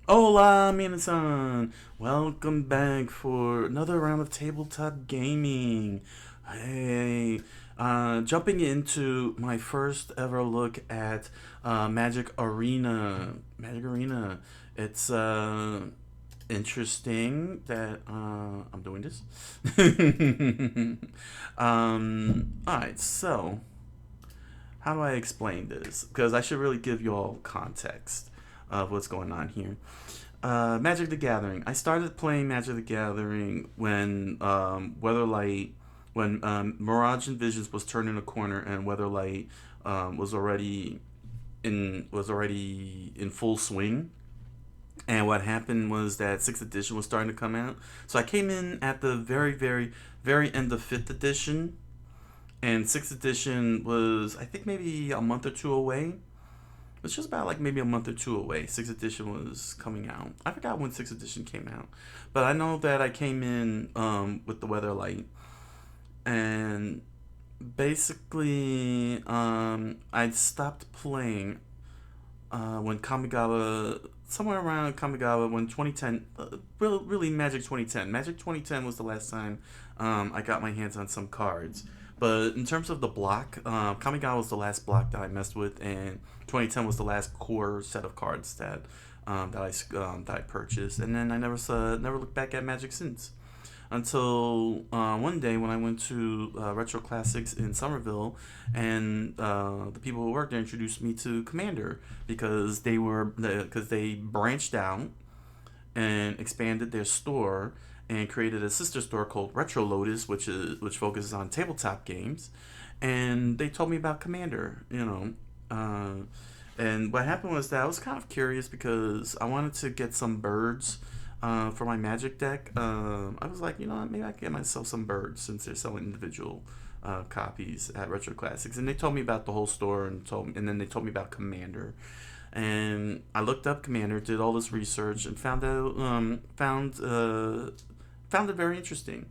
Hola, minasan! Welcome back for another round of Tabletop Gaming. Hey, jumping into my first ever look at Magic Arena. Magic Arena. It's interesting that I'm doing this. Alright, so how do I explain this? Because I should really give you all context of what's going on here. Magic the Gathering. I started playing Magic the Gathering when Mirage and Visions was turning a corner and Weatherlight was already in full swing. And what happened was that sixth edition was starting to come out. So I came in at the very, very, very end of fifth edition, and sixth edition was I think maybe a month or two away. It's just about like maybe a month or two away. Sixth edition was coming out. I forgot when sixth edition came out, but I know that I came in with the Weatherlight, and basically I stopped playing when Kamigawa, somewhere around Kamigawa, when 2010, really Magic 2010. Magic 2010 was the last time I got my hands on some cards. But in terms of the block, Kamigawa was the last block that I messed with, and 2010 was the last core set of cards that I purchased, and then I never looked back at Magic since. Until one day when I went to Retro Classics in Somerville, and the people who worked there introduced me to Commander because they branched out and expanded their store and created a sister store called Retro Lotus, which focuses on tabletop games. And they told me about Commander. And what happened was that I was kind of curious because I wanted to get some birds for my Magic deck. I was like, maybe I can get myself some birds since they're selling individual copies at Retro Classics. And they told me about the whole store and then they told me about Commander. And I looked up Commander, did all this research, and found it very interesting.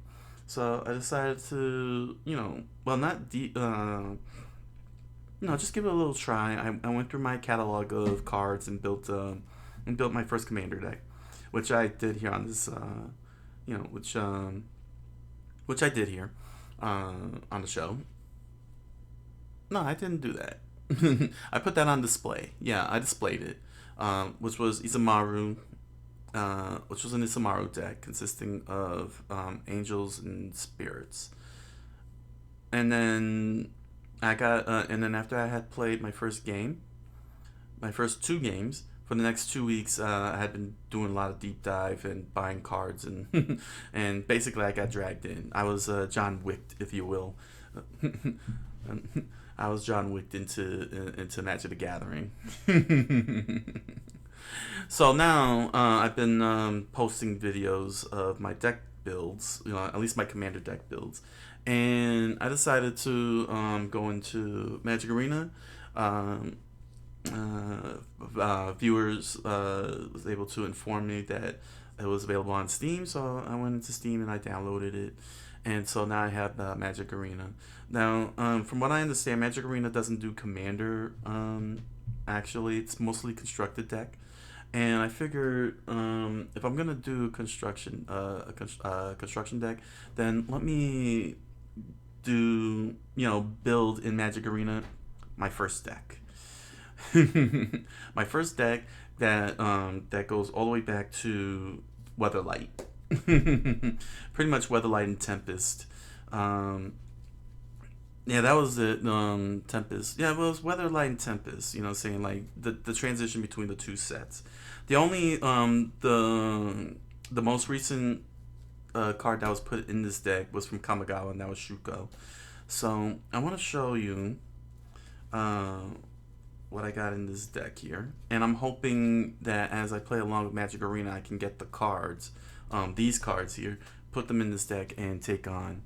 So I decided to, well, not just give it a little try. I went through my catalog of cards and built my first Commander deck, which I did here on this, you know, which I did here on the show. No, I didn't do that. I put that on display. Yeah, I displayed it, which was Isamaru, which was an Isamaru deck consisting of angels and spirits. And then and then after I had played my first game, my first two games, for the next 2 weeks, I had been doing a lot of deep dive and buying cards, and and basically I got dragged in. I was John Wicked, if you will. I was John Wicked into Magic the Gathering. So now I've been posting videos of my deck builds, at least my Commander deck builds, and I decided to go into Magic Arena. Um, Viewers was able to inform me that it was available on Steam, so I went into Steam and I downloaded it, and so now I have Magic Arena. Now, from what I understand, Magic Arena doesn't do Commander. Actually, it's mostly constructed deck, and I figured if I'm gonna do construction deck, then let me build in Magic Arena my first deck. My first deck that goes all the way back to Weatherlight. Pretty much Weatherlight and Tempest. Um, yeah, that was it. Tempest. Yeah, well, it was Weatherlight and Tempest. Saying like the transition between the two sets. The only the most recent card that was put in this deck was from Kamigawa, and that was Shuko. So I want to show you uh, what I got in this deck here, and I'm hoping that as I play along with Magic Arena, I can get the cards, these cards here, put them in this deck, and take on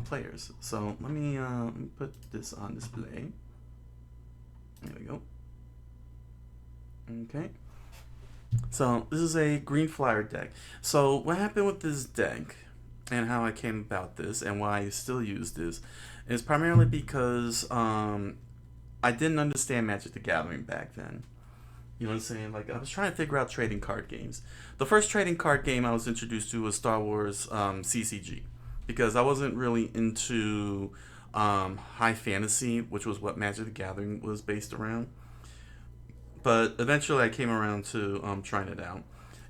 players. So let me put this on display. There we go. Okay. So this is a green flyer deck. So what happened with this deck, and how I came about this, and why I still use this, is primarily because I didn't understand Magic the Gathering back then. You know what I'm saying? Like, I was trying to figure out trading card games. The first trading card game I was introduced to was Star Wars CCG, because I wasn't really into high fantasy, which was what Magic the Gathering was based around. But eventually, I came around to trying it out,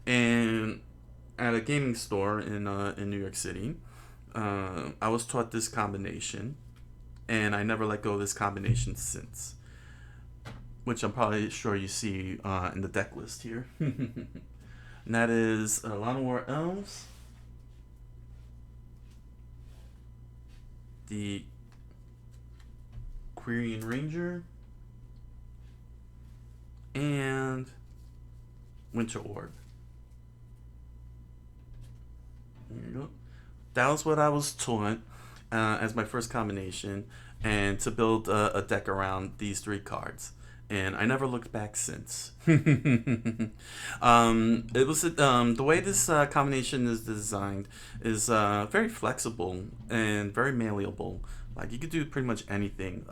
and at a gaming store in New York City, I was taught this combination, and I never let go of this combination since. Which I'm probably sure you see in the deck list here. And that is Lana War Elves, the Quirion Ranger, and Winter Orb. There you go. That was what I was taught as my first combination, and to build a deck around these three cards. And I never looked back since. It was the way this combination is designed is very flexible and very malleable. Like, you could do pretty much anything,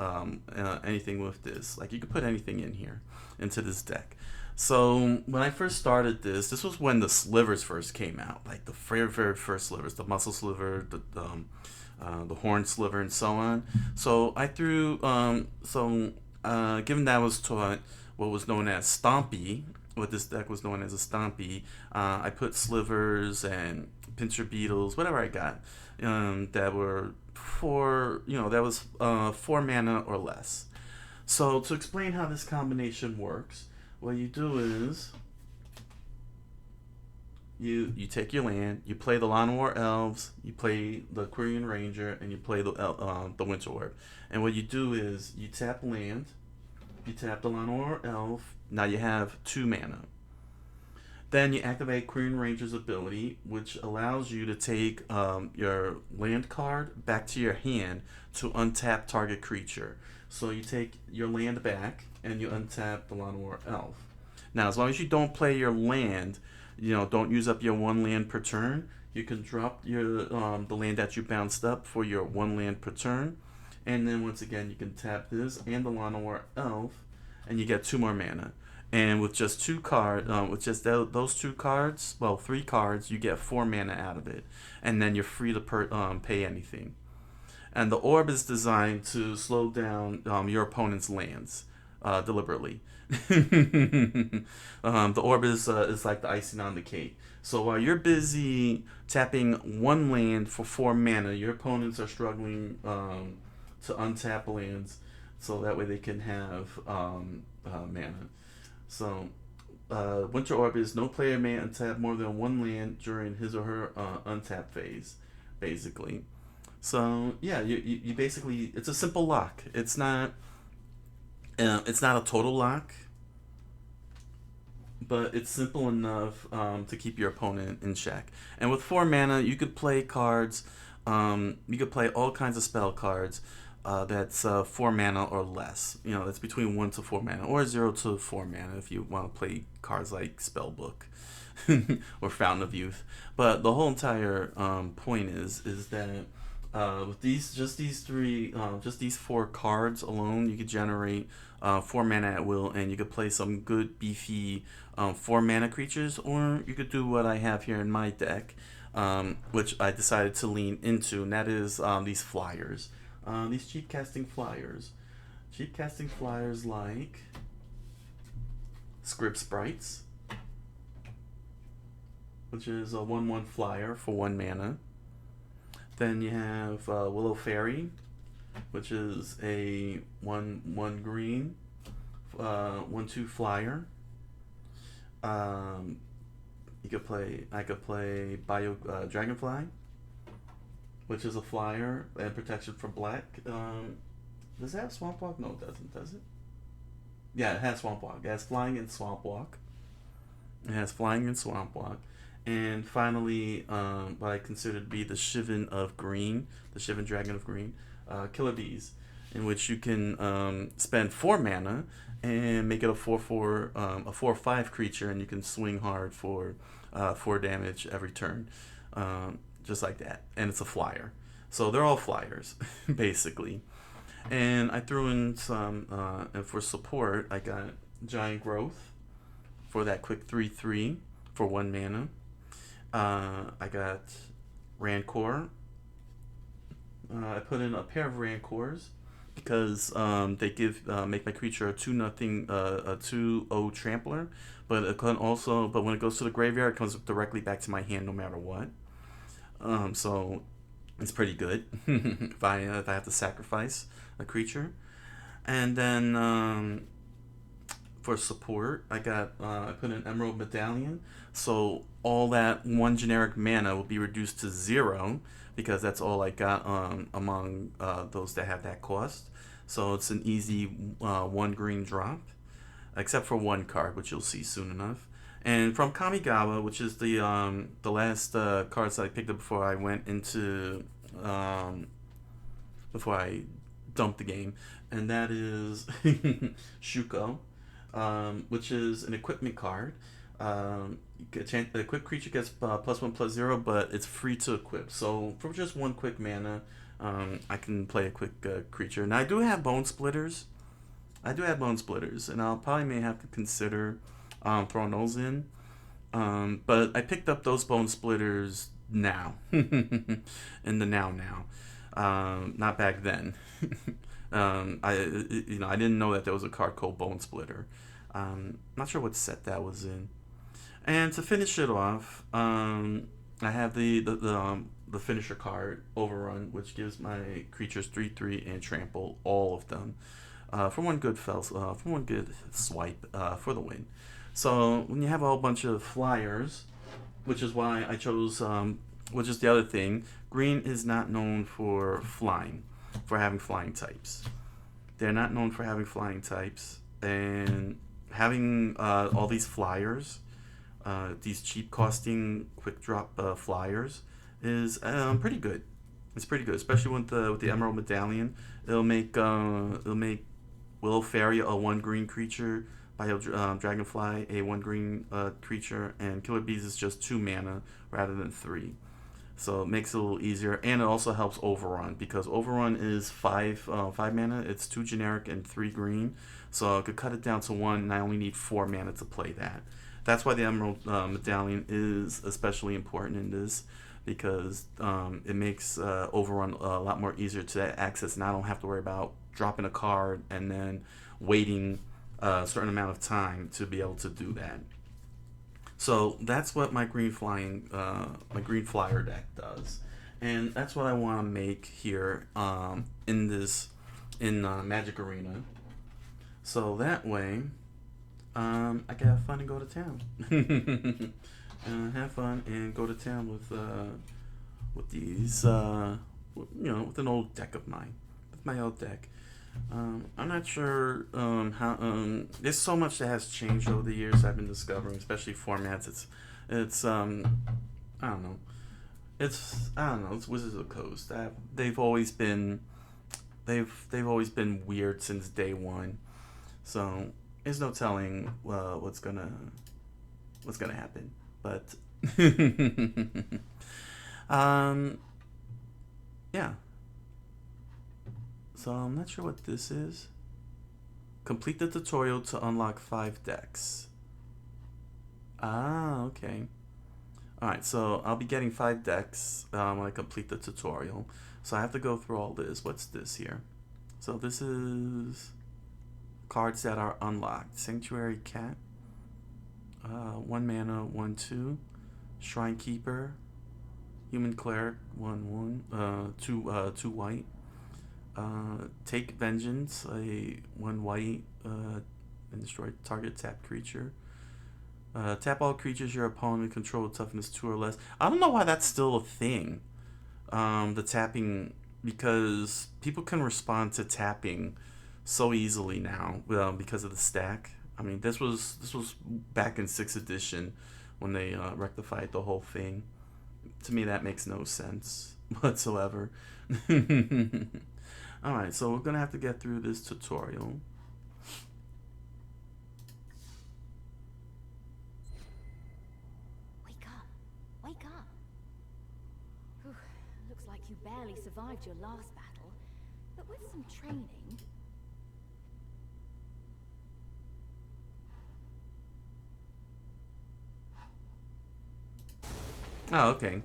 anything with this. Like, you could put anything in here into this deck. So when I first started this was when the slivers first came out, like the very first slivers, the muscle sliver, the horn sliver, and so on. So I threw given that I was taught what was known as Stompy, what this deck was known as a Stompy, I put slivers and pincher beetles, whatever I got, that were that was 4 mana or less. So to explain how this combination works, what you do is you take your land, you play the Lana War Elves, you play the Quirion Ranger, and you play the Winter Orb. And what you do is you tap land, you tap the Lana War Elf, now you have 2 mana. Then you activate Quirion Ranger's ability, which allows you to take your land card back to your hand to untap target creature. So you take your land back and you untap the Lana War Elf. Now, as long as you don't play your land, don't use up your 1 land per turn, you can drop your the land that you bounced up for your 1 land per turn. And then once again, you can tap this and the Lana War Elf, and you get 2 more mana. And with just 2 cards, with just those 2 cards, well, 3 cards, you get 4 mana out of it, and then you're free to pay anything. And the orb is designed to slow down your opponent's lands deliberately. The orb is like the icing on the cake. So while you're busy tapping 1 land for 4 mana, your opponents are struggling to untap lands, so that way they can have mana. So Winter Orb is no player may untap more than 1 land during his or her untap phase, basically. So yeah, you basically, it's a simple lock. It's not a total lock, but it's simple enough to keep your opponent in check. And with 4 mana, you could play cards. You could play all kinds of spell cards that's 4 mana or less. That's between 1 to 4 mana, or 0 to 4 mana if you want to play cards like Spellbook or Fountain of Youth. But the whole entire point is that with these 4 cards alone, you could generate 4 mana at will, and you could play some good beefy 4 mana creatures, or you could do what I have here in my deck, which I decided to lean into, and that is these flyers. These cheap casting flyers. Cheap casting flyers like Script Sprites, which is a 1/1 flyer for 1 mana. Then you have Willow Fairy, which is a 1/1 green, 1/2 flyer. I could play Bio Dragonfly, which is a flyer and protection from black. Does it have Swamp Walk? No, it doesn't. Does it? Yeah, it has Swamp Walk. It has Flying and Swamp Walk. And finally, what I consider to be the Shivan of Green, the Shivan Dragon of Green, Killer Bees, in which you can spend 4 mana and make it a 4/5 creature, and you can swing hard for 4 damage every turn, just like that. And it's a flyer, so they're all flyers, basically. And I threw in some, and for support, I got Giant Growth, for that quick 3/3 for 1 mana. I got Rancor. I put in a pair of Rancors because they make my creature a 2/0 a 2/0 trampler, but it can also when it goes to the graveyard, it comes directly back to my hand no matter what. So it's pretty good if I have to sacrifice a creature. And then for support, I put an Emerald Medallion, so all that 1 generic mana will be reduced to 0 because that's all I got among those that have that cost. So it's an easy 1 green drop, except for 1 card, which you'll see soon enough. And from Kamigawa, which is the last cards that I picked up before I went into before I dumped the game, and that is Shuko, which is an equipment card. The equipped creature gets +1/+0, but it's free to equip. So for just 1 quick mana, I can play a quick creature. Now I do have Bone Splitters. And I'll probably may have to consider throwing those in. But I picked up those Bone Splitters now, in the now, not back then. I didn't know that there was a card called Bone Splitter. Not sure what set that was in. And to finish it off, I have the finisher card, Overrun, which gives my creatures 3/3 and trample, all of them, for one good swipe for the win. So when you have a whole bunch of flyers, which is why I chose, which is the other thing, green is not known for flying, for having flying types. They're not known for having flying types, and having all these flyers, these cheap costing quick drop flyers, is pretty good. It's pretty good, especially with the Emerald Medallion. It'll make Willow Fairy a 1 green creature, Bio Dragonfly a 1 green creature, and Killer Bees is just 2 mana rather than 3. So it makes it a little easier, and it also helps Overrun because Overrun is 5 mana. It's 2 generic and 3 green, so I could cut it down to 1, and I only need 4 mana to play that. That's why the Emerald Medallion is especially important in this, because it makes Overrun a lot more easier to access, and I don't have to worry about dropping a card and then waiting a certain amount of time to be able to do that. So that's what my green flyer deck does, and that's what I want to make here in Magic Arena. So that way, I can have fun and go to town. Have fun and go to town with these, with an old deck of mine, with my old deck. I'm not sure how. There's so much that has changed over the years. I've been discovering, especially formats. It's I don't know. It's Wizards of the Coast. They've always been weird since day one. So there's no telling what's gonna happen. But yeah. So I'm not sure what this is. Complete the tutorial to unlock 5 decks. Ah, okay. Alright, so I'll be getting 5 decks when I complete the tutorial. So I have to go through all this. What's this here? So this is cards that are unlocked. Sanctuary Cat. 1 mana, 1/2. Shrine Keeper. Human Cleric, 1/1. 2 white. Take Vengeance, a 1 white, and destroy target tapped creature. Tap all creatures your opponent control with toughness 2 or less. I don't know why that's still a thing. The tapping, because people can respond to tapping so easily now because of the stack. I mean, this was back in 6th edition when they rectified the whole thing. To me, that makes no sense whatsoever. Alright, so we're going to have to get through this tutorial. Wake up. Wake up. Whew, looks like you barely survived your last battle, but with some training... Oh, okay.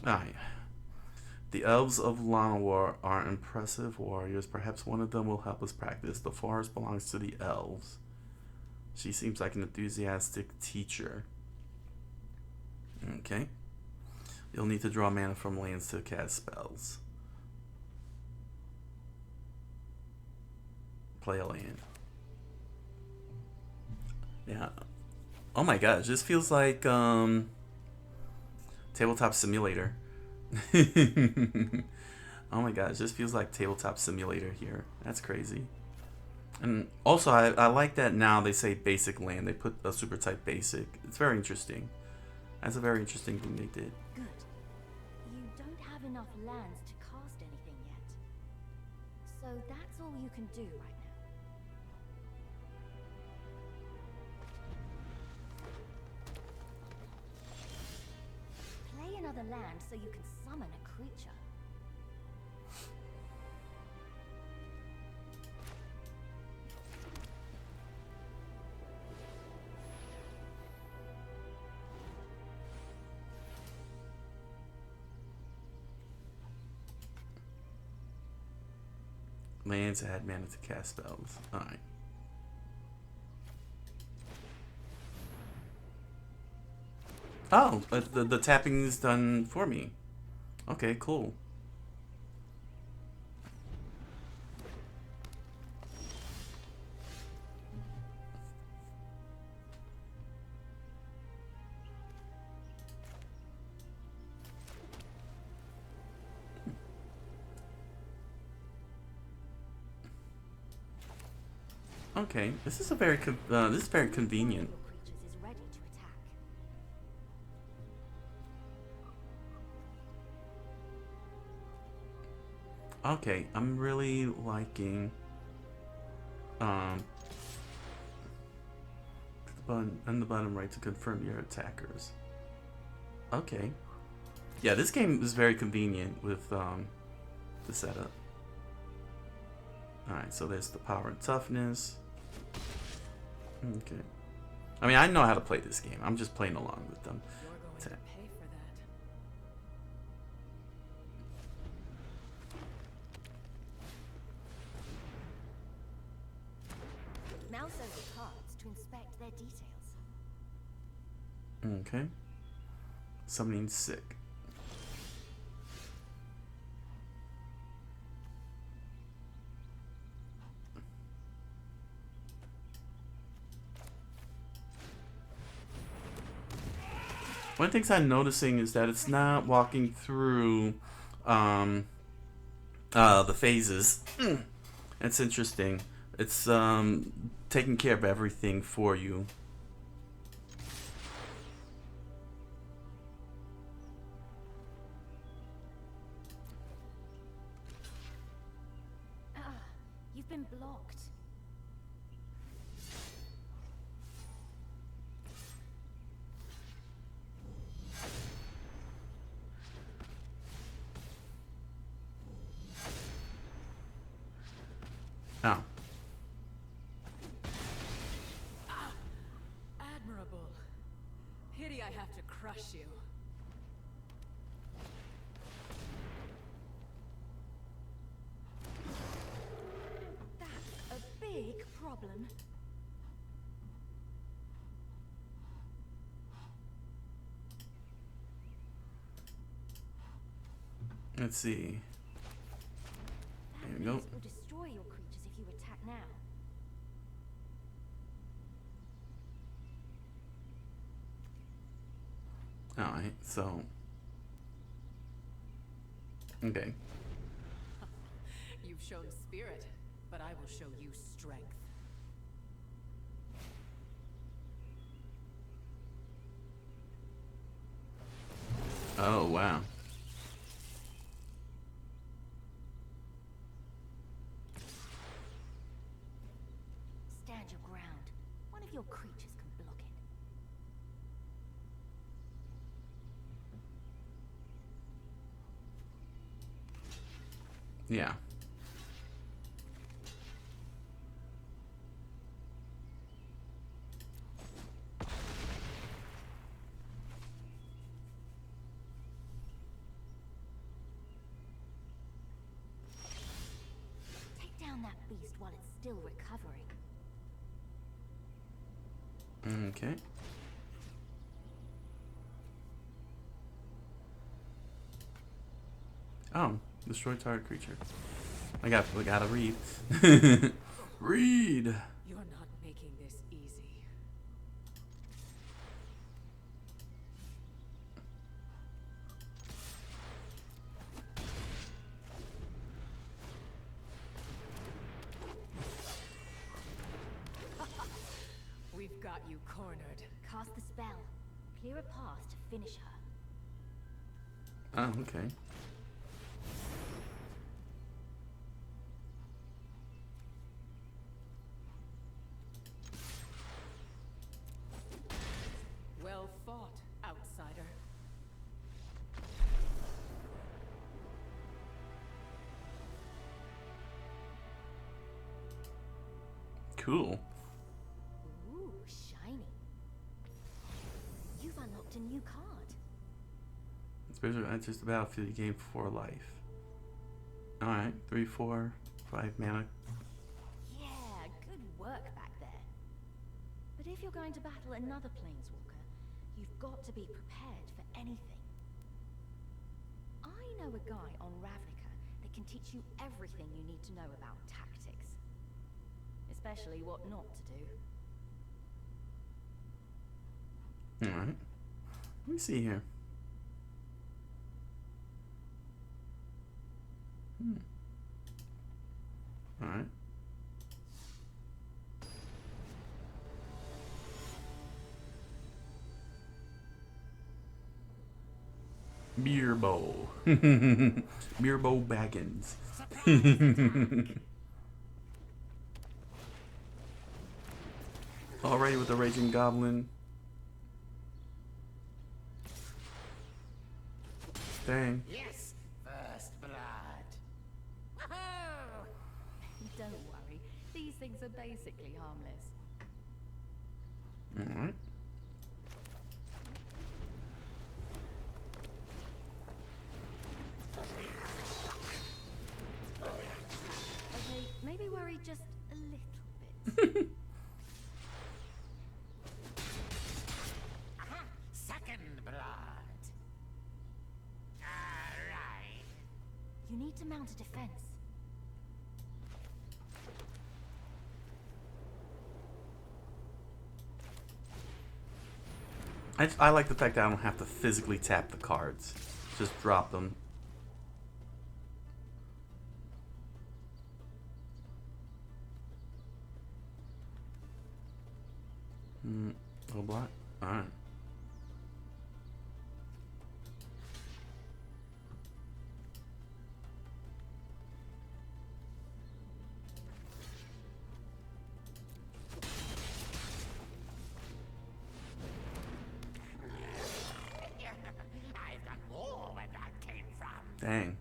Alright. The elves of Lanawar are impressive warriors. Perhaps one of them will help us practice. The forest belongs to the elves. She seems like an enthusiastic teacher. Okay. You'll need to draw mana from lands to cast spells. Play a land. Yeah. Oh my gosh, this feels like Tabletop Simulator. Oh my gosh, this feels like Tabletop Simulator here. That's crazy. And also, I like that now they say basic land. They put a super type basic. It's very interesting. That's a very interesting thing they did. Good. You don't have enough lands to cast anything yet. So that's all you can do right now. Play another land so you can summon a creature. Lands add mana to cast spells. Alright. Oh, the tapping is done for me. Okay, cool. Okay, this is very convenient. One of your creatures is ready to attack. Okay, I'm really liking the button on the bottom right to confirm your attackers. Okay. Yeah, this game is very convenient with the setup. Alright, so there's the power and toughness. Okay. I mean, I know how to play this game. I'm just playing along with them. You're going to pay for that. Mouse over cards to inspect their details. Okay. Summoning sick. One of the things I'm noticing is that it's not walking through the phases. It's interesting. It's taking care of everything for you. You've been blocked. Oh. Admirable. Pity I have to crush you. That's a big problem. Let's see. That There we go. maze will destroy your creatures if you attack now. Alright, so. Okay. You've shown spirit, but I will show you strength. Oh, wow. Stand your ground. One of your creatures can block it. Yeah. Okay. Oh, destroy target creature. I gotta read. Read. You're not making this easy. We've got you cornered. Cast the spell. Clear a path to finish her. Oh, okay. Well fought, outsider. Cool. Ooh, shiny. You've unlocked a new card. Special enters the battlefield. You gain 4 life. Alright, 3, 4, 5 mana. Yeah, good work back there. But if you're going to battle another planeswalker, you've got to be prepared for anything. I know a guy on Ravnica that can teach you everything you need to know about tactics. Especially what not to do. Alright. Let me see here. Alright. Beerbo. Beerbo Baggins. Already with the Raging Goblin. Dang. Yes, first blood. Don't worry, these things are basically harmless. Alright. Okay, maybe worry just a little bit. Second blood. Alright. You need to mount a defense. I like the fact that I don't have to physically tap the cards. Just drop them. Little block? Alright. I've got more where that came from. Dang.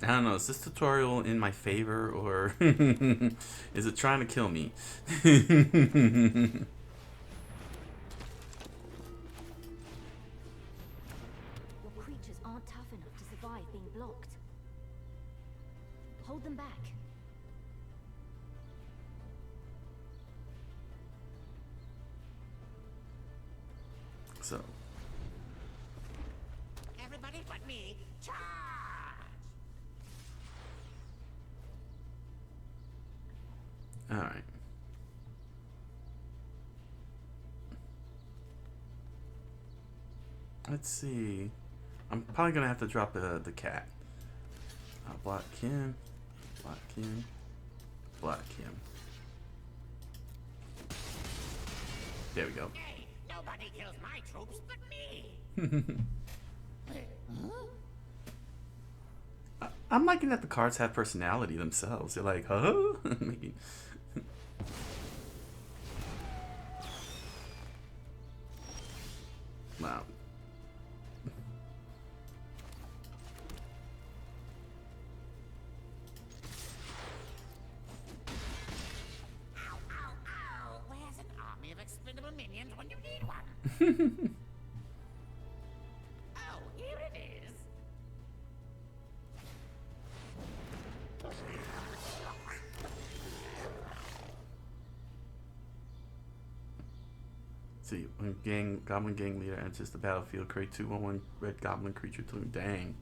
I don't know, is this tutorial in my favor or is it trying to kill me? Your creatures aren't tough enough to survive being blocked. Hold them back. So, Everybody but me, charge! alright. Let's see. I'm probably gonna have to drop the cat. Block him. Block him. Block him. There we go. Hey, nobody kills my troops but me. I'm liking that the cards have personality themselves. They're like, huh? Maybe. Wow. Ow, ow, ow. Where's an army of expendable minions when you need one? Oh, here it is. See, when Goblin Gang leader enters the battlefield, create 2/1/1 red Goblin creature token. Dang.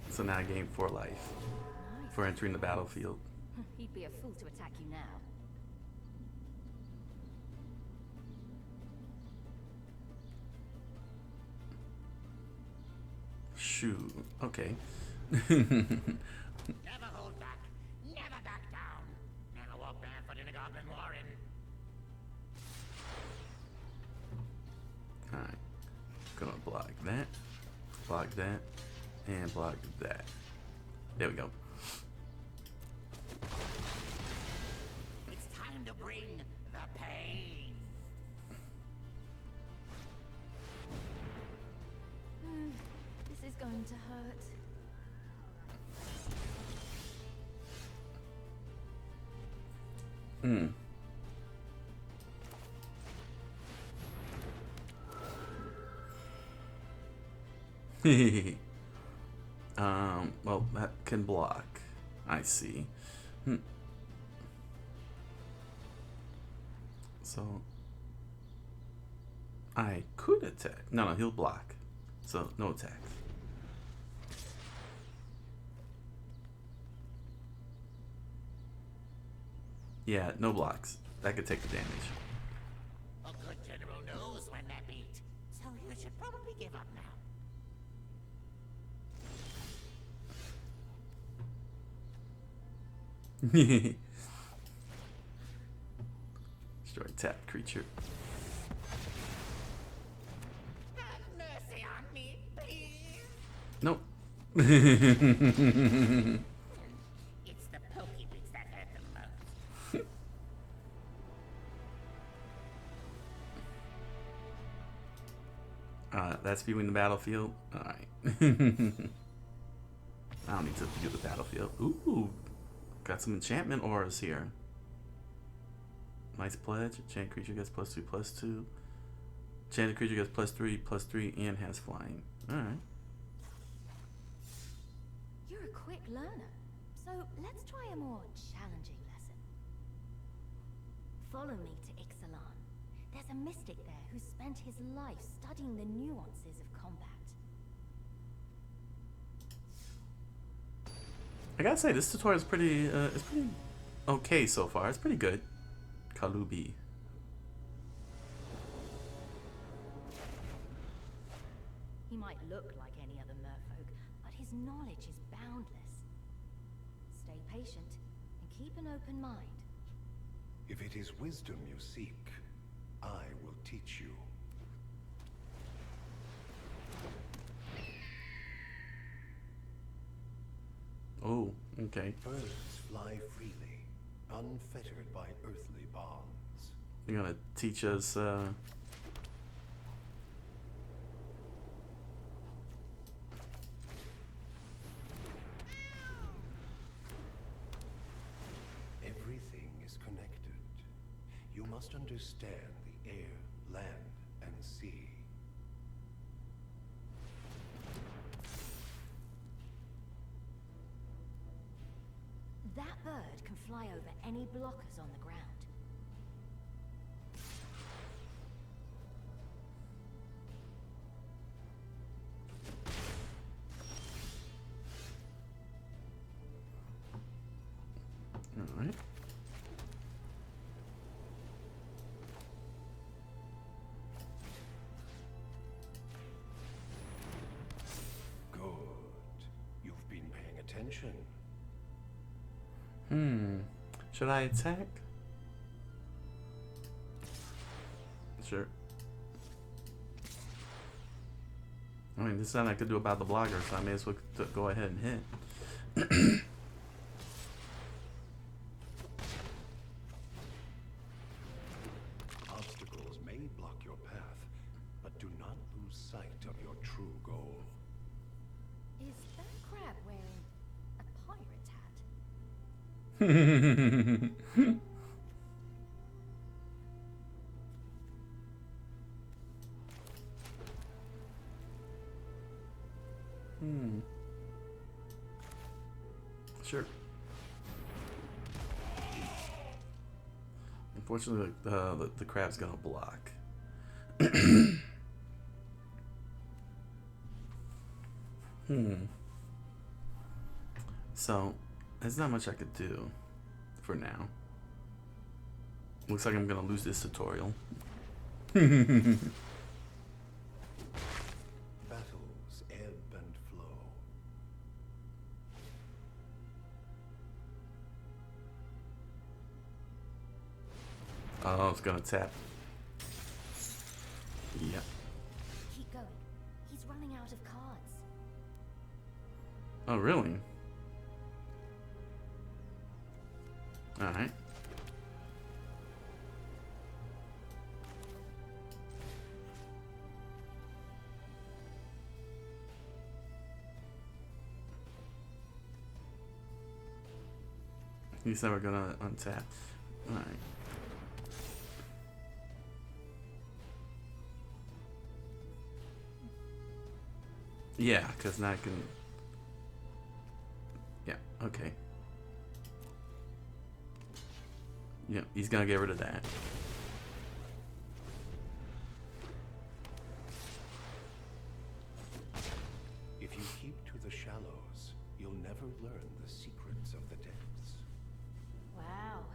So now I gain 4 life Nice. for entering the battlefield. He'd be a fool to attack you now. Shoot. Okay. Never hold back. Never back down. Never walk barefoot in a goblin warren. Alright. Gonna block that. Block that. And block that. There we go. It's time to bring the pain. This is going to hurt. Well, that can block. I see. So, I could attack. No, he'll block. So, no attacks. Yeah, no blocks. That could take the damage. A good general knows when they're beat. So you should probably give up now. Destroy tapped creature. Have mercy on me, please. Nope. It's the pokey bits that hurt the most. That's viewing the battlefield. Alright. I don't need to view the battlefield. Ooh. Got some enchantment auras here. Nice pledge. Enchanted creature gets +2/+2. Enchanted creature gets +3/+3 and has flying. Alright. You're a quick learner, so let's try a more challenging lesson. Follow me to Ixalan. There's a mystic there who spent his life studying the nuances of combat. I gotta say, this tutorial is pretty, it's pretty okay so far. It's pretty good. Kalubi. He might look like any other merfolk, but his knowledge is boundless. Stay patient and keep an open mind. If it is wisdom you seek, I will teach you. Oh, okay. Birds fly freely, unfettered by earthly bonds. You're gonna teach us, Everything is connected. You must understand the air, land, and sea. That bird can fly over any blockers on the ground. alright. Good. You've been paying attention. Should I attack? Sure. I mean, there's nothing I could do about the blogger, so I may as well go ahead and hit. Obstacles may block your path, but do not lose sight of your true goal. Is that crab wearing a pirate hat? Sure. Unfortunately, the crab's gonna block. So, there's not much I could do for now. Looks like I'm gonna lose this tutorial. Battles ebb and flow. Oh, it's gonna tap. Yeah. Keep going. He's running out of cards. Oh, really? Alright. He said we're gonna untap. Alright. Yeah, because now I can... Yeah, okay. Yeah, he's gonna get rid of that. If you keep to the shallows, you'll never learn the secrets of the depths. Wow,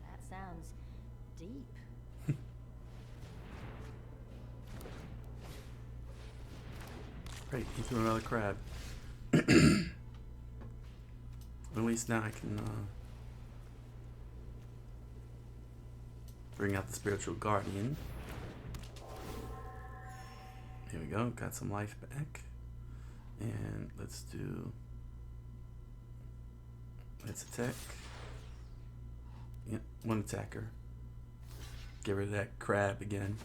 that sounds deep. Great, he threw another crab. At least now I can bring out the spiritual guardian. Here we go, got some life back. And let's attack. Yep, one attacker. Get rid of that crab again.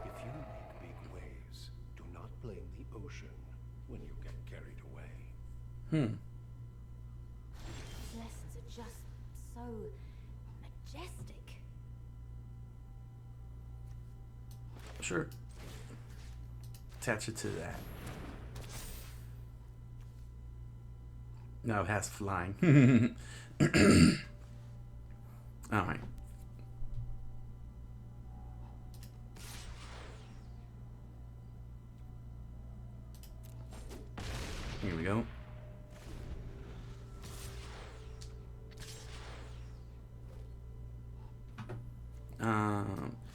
If you make big waves, do not blame the ocean when you get carried away. These lessons are just so majestic. Sure. Attach it to that. Now it has flying. Alright. Here we go.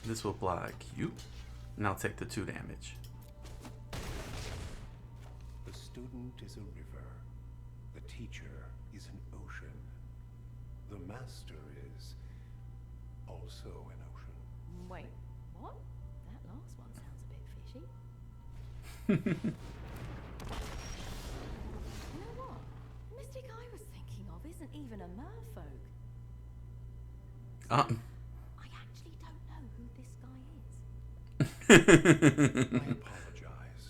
This will block you, and I'll take the 2 damage. The student is a river. The teacher is an ocean. The master is also an ocean. Wait, what? That last one sounds a bit fishy. You know what? The mystic I was thinking of isn't even a merfolk. I actually don't know who this guy is. I apologize.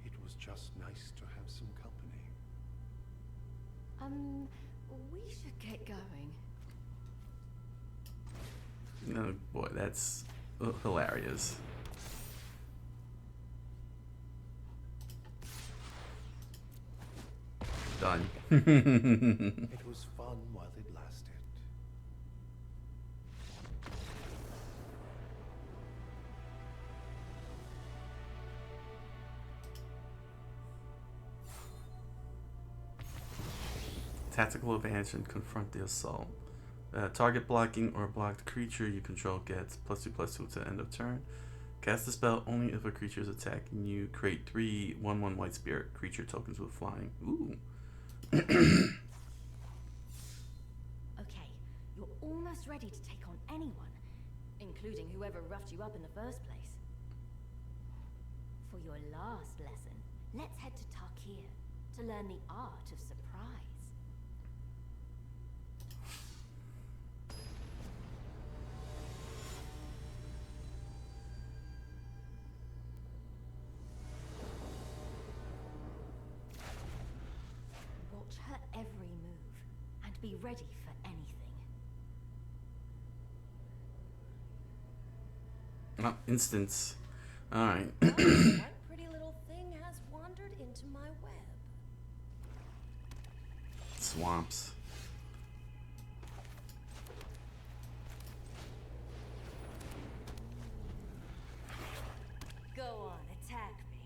It was just nice to have some company. We should get going. Oh boy, that's hilarious. Done. It was fun while it lasted. Tactical advantage and confront the assault. Target blocking or blocked creature you control gets +2/+2 to end of turn. Cast the spell only if a creature is attacking you. Create 3 1/1 white spirit creature tokens with flying. Ooh. Okay, you're almost ready to take on anyone, including whoever roughed you up in the first place. For your last lesson, let's head to Tarkir to learn the art of surprise. Watch her every move and be ready for anything. Oh, instance. Alright. Quite swamps. Go on, attack me.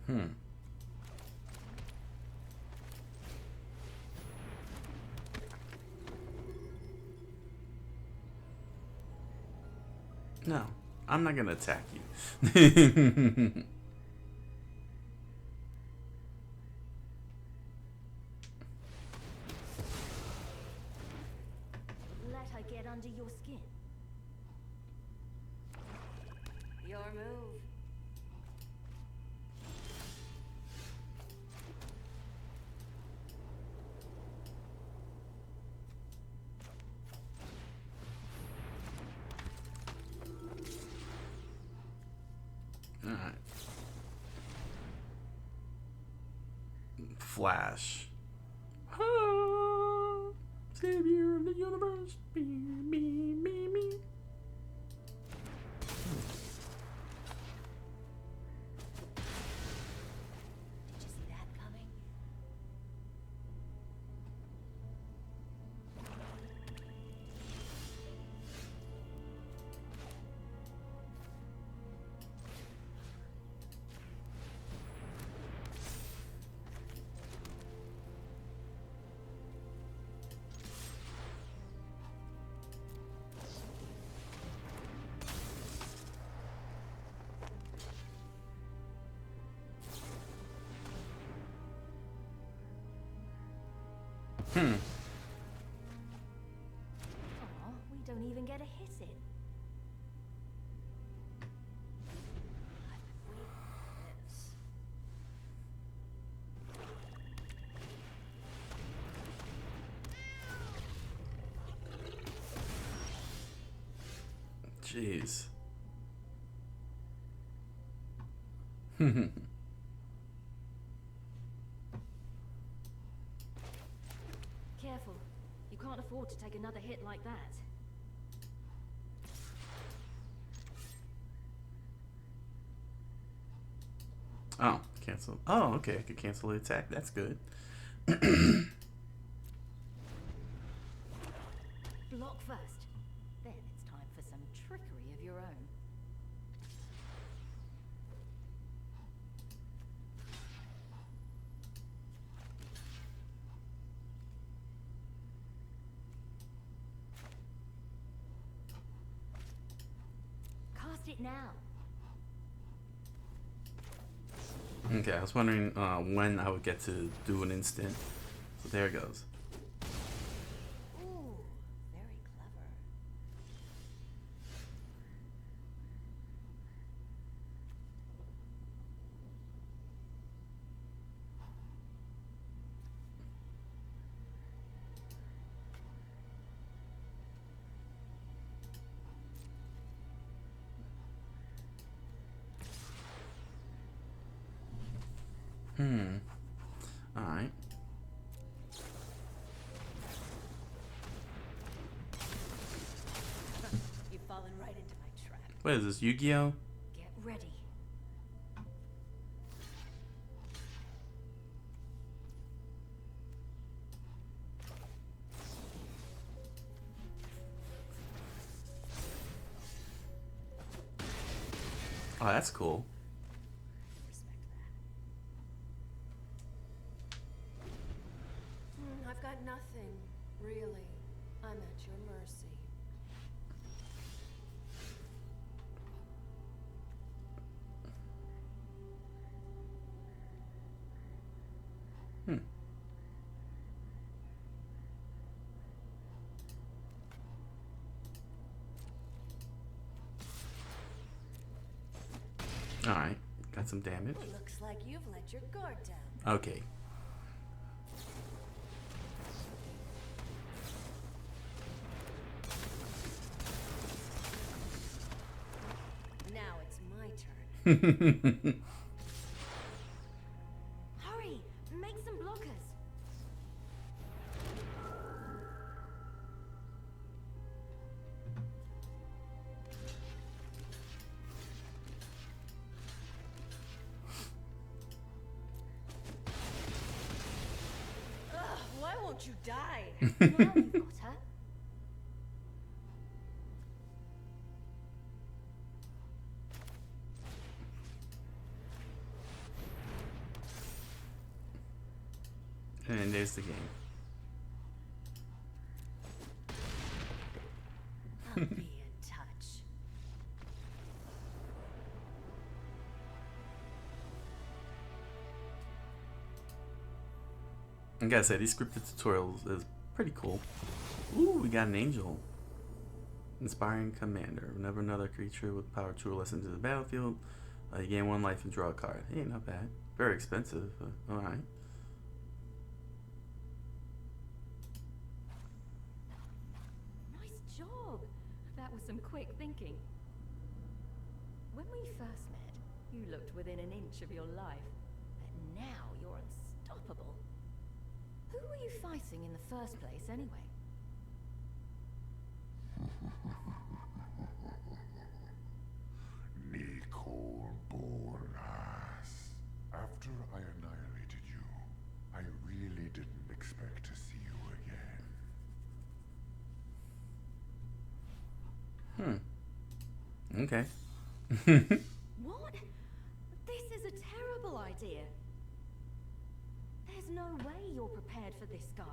Hmm. No, I'm not gonna attack you. Let her get under your skin. Your move. Alright. Flash. Ah, Savior of the universe. Me, me, me, me. Did you see that coming? Hmm. Aw, we don't even get a hit in. I've been waiting for this. Jeez. Careful. You can't afford to take another hit like that. Oh, cancel. Oh, okay. I could cancel the attack. That's good. Block first. Then it's time for some trickery of your own. Cast it now. Okay, I was wondering when I would get to do an instant. So there it goes. Ooh, very clever. Alright. You've fallen right into my trap. What is this, Yu-Gi-Oh? Get ready. Oh, that's cool. Respect that. I've got nothing, really. I'm at your mercy. Hmm. Alright, got some damage. Looks like you've let your guard down. Okay. Now it's my turn. Hurry! Make some blockers. Won't you die? Now you've got her. And there's the game. I'll be in touch. Like I said, these scripted tutorials is pretty cool. Ooh, we got an angel. Inspiring commander. Whenever another creature with power true less into the battlefield, you gain 1 life and draw a card. Hey, not bad. Very expensive, but alright. Nice job. That was some quick thinking. When we first met, you looked within an inch of your life. But now you're unstoppable. Who were you fighting in the first place, anyway? Nicole Bolas. After I annihilated you, I really didn't expect to see you again. Okay. What? This is a terrible idea. There's no way you're prepared for this guy.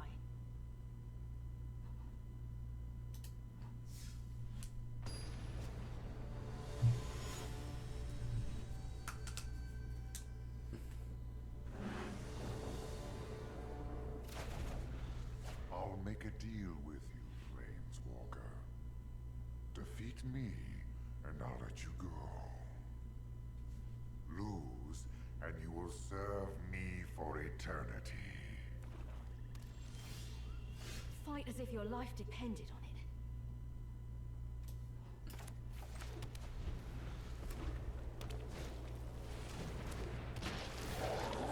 I'll make a deal with you, Planeswalker. Defeat me, and I'll let you go. Lose, and you will serve me for eternity. Fight as if your life depended on it.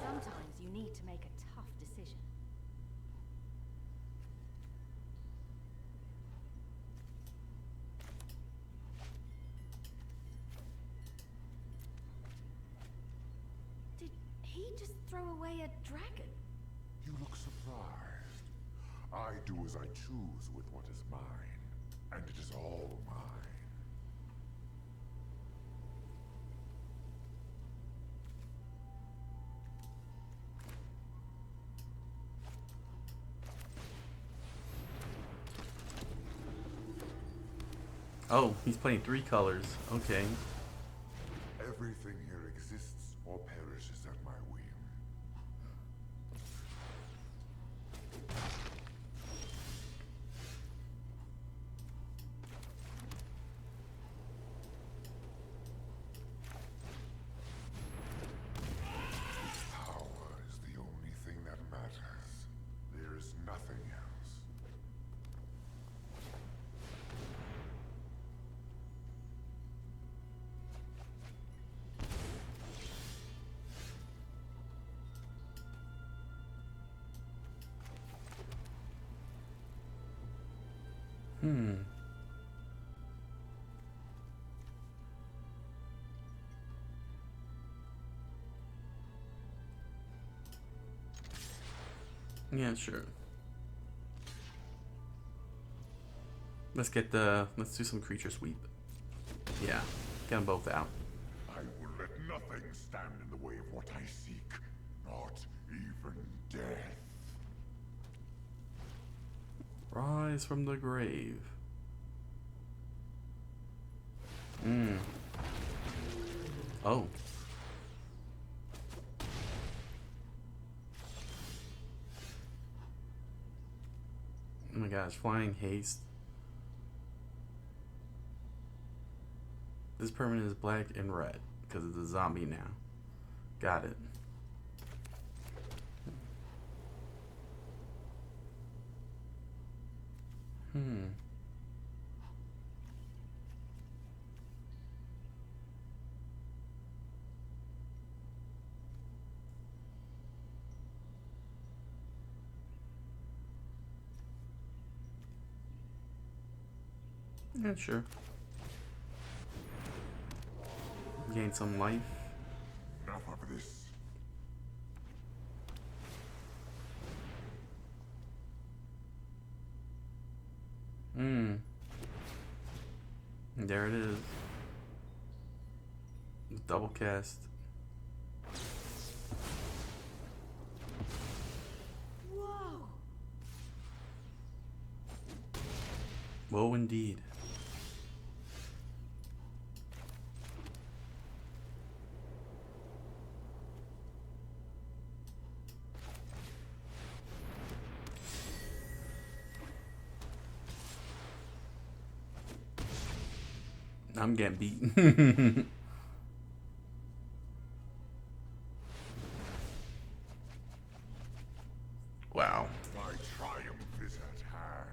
Sometimes you need to make a tough decision. Did he just throw away a dragon? You look surprised. I do as I choose with what is mine, and it is all mine. Oh, he's playing 3 colors. Okay. Everything here exists or perishes at my whim. Power is the only thing that matters. There is nothing else. Yeah, sure. Let's do some creature sweep. Yeah, get them both out. I will let nothing stand in the way of what I seek. Not even death. Rise from the grave. Oh. Oh my gosh, flying haste. This permanent is black and red because it's a zombie now. Got it. Yeah, sure. Gain some life. Enough of this. There it is. Double cast. Whoa! Whoa, indeed. I'm getting beaten. Wow. My triumph is at hand.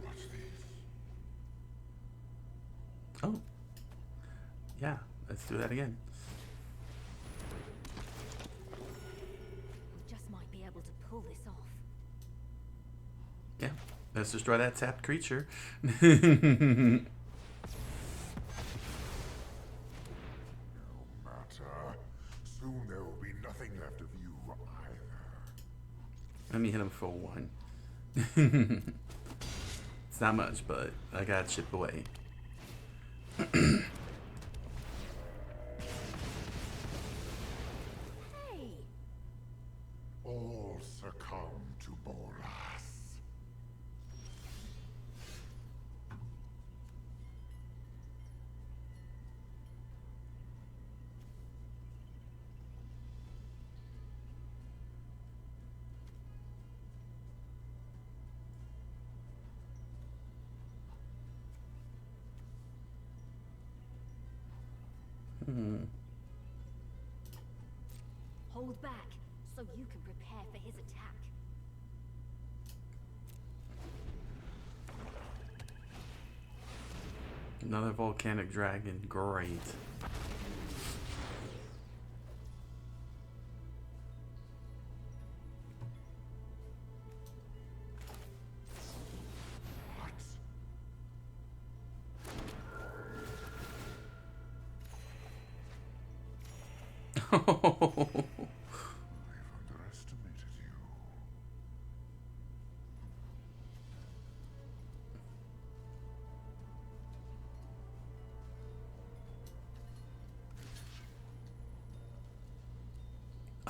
Watch these. Oh. Yeah, let's do that again. We just might be able to pull this off. Yeah, let's destroy that tapped creature. No matter. Soon there will be nothing left of you either. Let me hit him for 1. It's not much, but I got chipped away. Hey! All succumb to Bolas. Hold back so you can prepare for his attack. Another volcanic dragon. Great. What? I've underestimated you.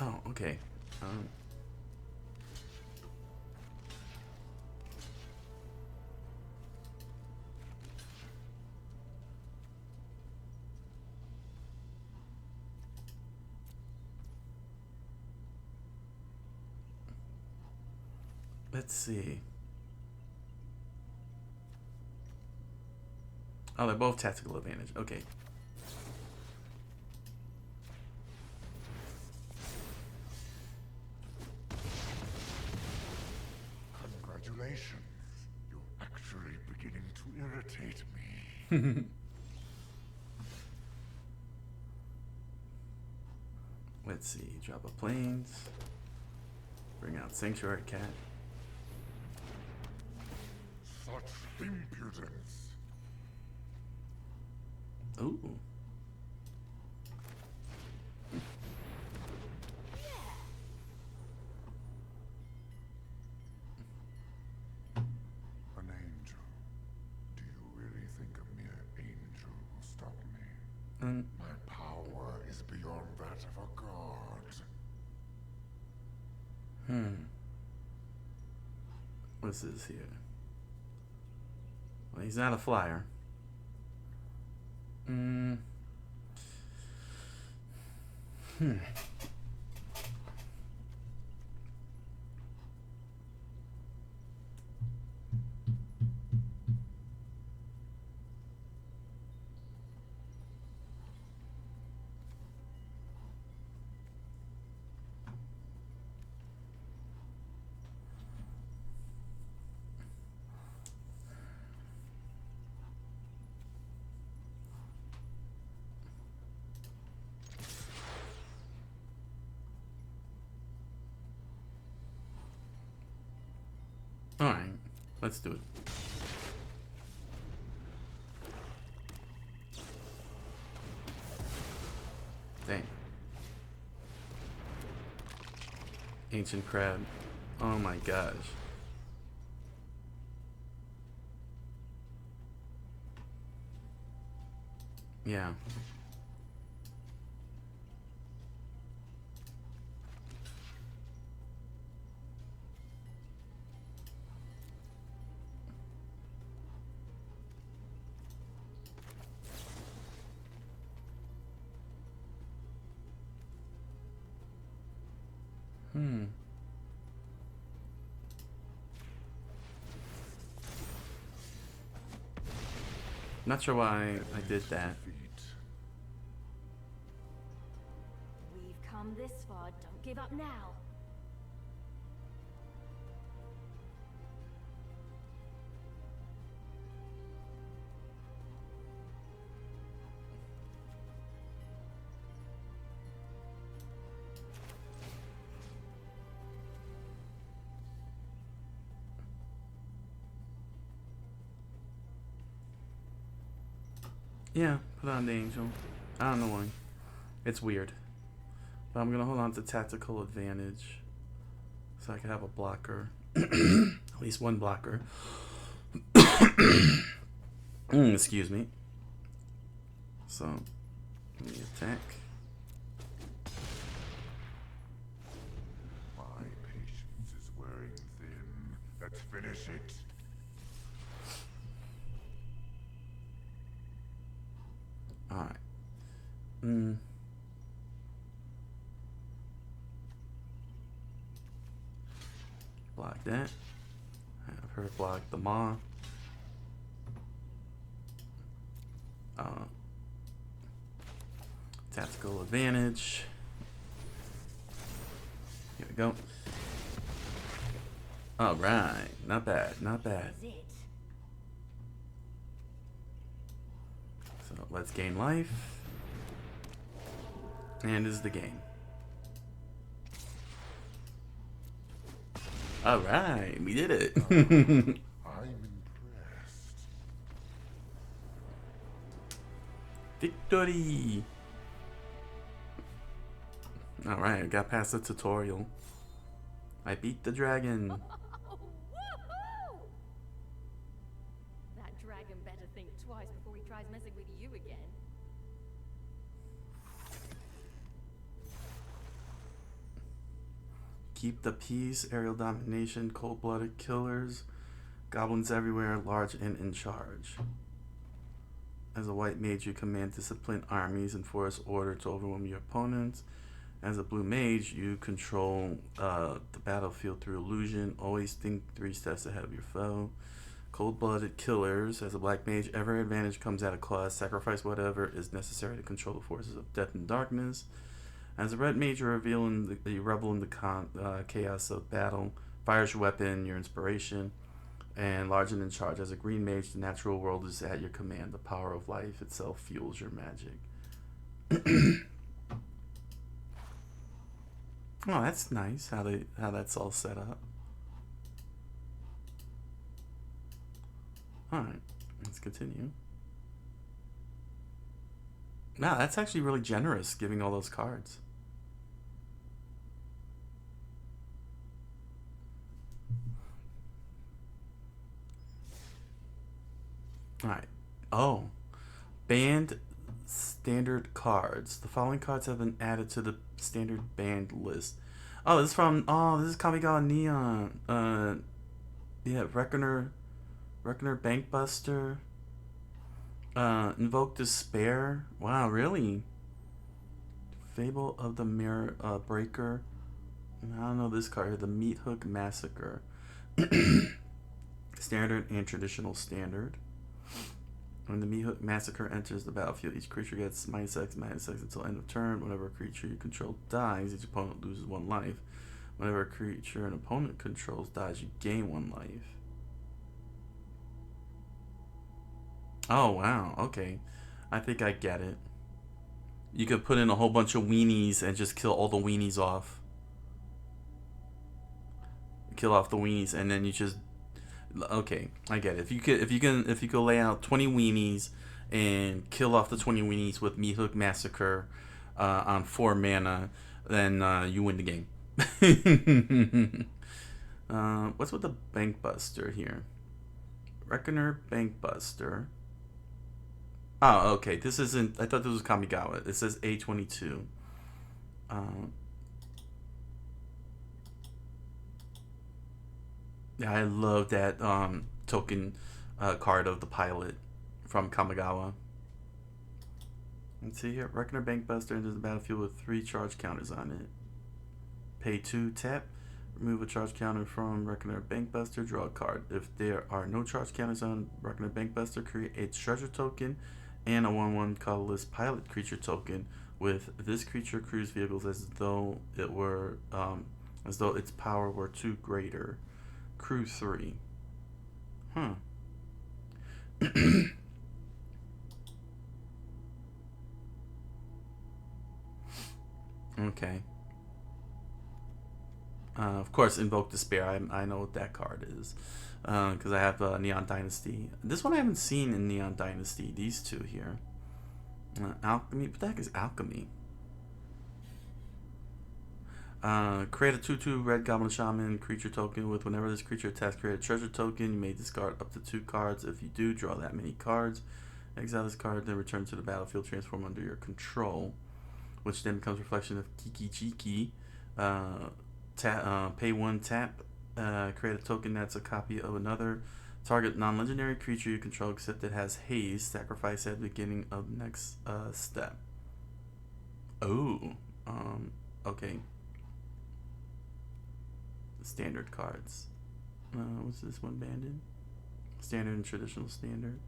Oh, okay. Let's see. Oh, they're both tactical advantage. Okay. Congratulations. You're actually beginning to irritate me. Let's see. Drop a planes. Bring out Sanctuary Cat. Such impudence. Ooh. An angel. Do you really think a mere angel will stop me? My power is beyond that of a god. What's this here? Well, he's not a flyer. Alright, let's do it. Dang. Ancient crab. Oh my gosh. Yeah. Not sure why I did that. We've come this far. Don't give up now. Yeah, put on the angel. I don't know why. It's weird. But I'm gonna hold on to tactical advantage. So I can have a blocker. At least one blocker. Excuse me. So, let me attack. My patience is wearing thin. Let's finish it. Alright. Block that. Have her block the maw. Tactical advantage. Here we go. Alright. Not bad. Not bad. Is it? So let's gain life. And is the game. Alright, we did it. I'm impressed. Victory! Alright, I got past the tutorial. I beat the dragon. Woohoo! That dragon better think twice before he tries messing with you again. Keep the peace, aerial domination, cold-blooded killers, goblins everywhere, large and in charge. As a white mage, you command disciplined armies, enforce order to overwhelm your opponents. As a blue mage, you control the battlefield through illusion. Always think 3 steps ahead of your foe. Cold-blooded killers. As a black mage, every advantage comes at a cost. Sacrifice whatever is necessary to control the forces of death and darkness. As a red mage, you revel in the chaos of battle. Fires your weapon, your inspiration, and large and in charge. As a green mage, the natural world is at your command. The power of life itself fuels your magic. Oh, that's nice how that's all set up. All right, let's continue. Wow, that's actually really generous, giving all those cards. All right. Oh, banned standard cards. The following cards have been added to the standard banned list. Oh, this is from. Oh, this is Kamigawa Neon. Yeah, Reckoner Bankbuster. Invoke Despair. Wow, really? Fable of the Mirror Breaker. I don't know this card here. The Meat Hook Massacre. Standard and traditional standard. When the Meat Hook Massacre enters the battlefield, each creature gets -X until end of turn. Whenever a creature you control dies, each opponent loses 1 life. Whenever a creature an opponent controls dies, you gain 1 life. Oh, wow. Okay. I think I get it. You could put in a whole bunch of weenies and just kill all the weenies off. Kill off the weenies and then you just... Okay, I get it. If you could lay out 20 weenies and kill off the 20 weenies with Meat Hook Massacre on 4 mana, then you win the game. What's with the Bankbuster here? Reckoner Bankbuster. Oh, okay. This isn't. I thought this was Kamigawa. It says A22. Yeah, I love that token card of the pilot from Kamigawa. Let's see here. Reckoner Bankbuster enters the battlefield with 3 charge counters on it. Pay 2, tap. Remove a charge counter from Reckoner Bankbuster, draw a card. If there are no charge counters on Reckoner Bankbuster, create a treasure token and a 1/1 colorless pilot creature token with this creature cruise vehicles as though it were as though its power were 2 greater. Crew 3. Huh. Okay. Of course, Invoke Despair. I know what that card is. Because I have Neon Dynasty. This one I haven't seen in Neon Dynasty. These two here. Alchemy. What the heck is Alchemy? Create a 2/2 Red Goblin Shaman creature token with whenever this creature attacks, create a treasure token. You may discard up to 2 cards. If you do, draw that many cards. Exile this card, then return to the battlefield, transform under your control. Which then becomes reflection of Kiki Chiki. Pay 1, tap. Create a token that's a copy of another target non-legendary creature you control except it has haste. Sacrifice at the beginning of the next step. Oh. Okay. Standard cards. What's this one banded? Standard and traditional standard.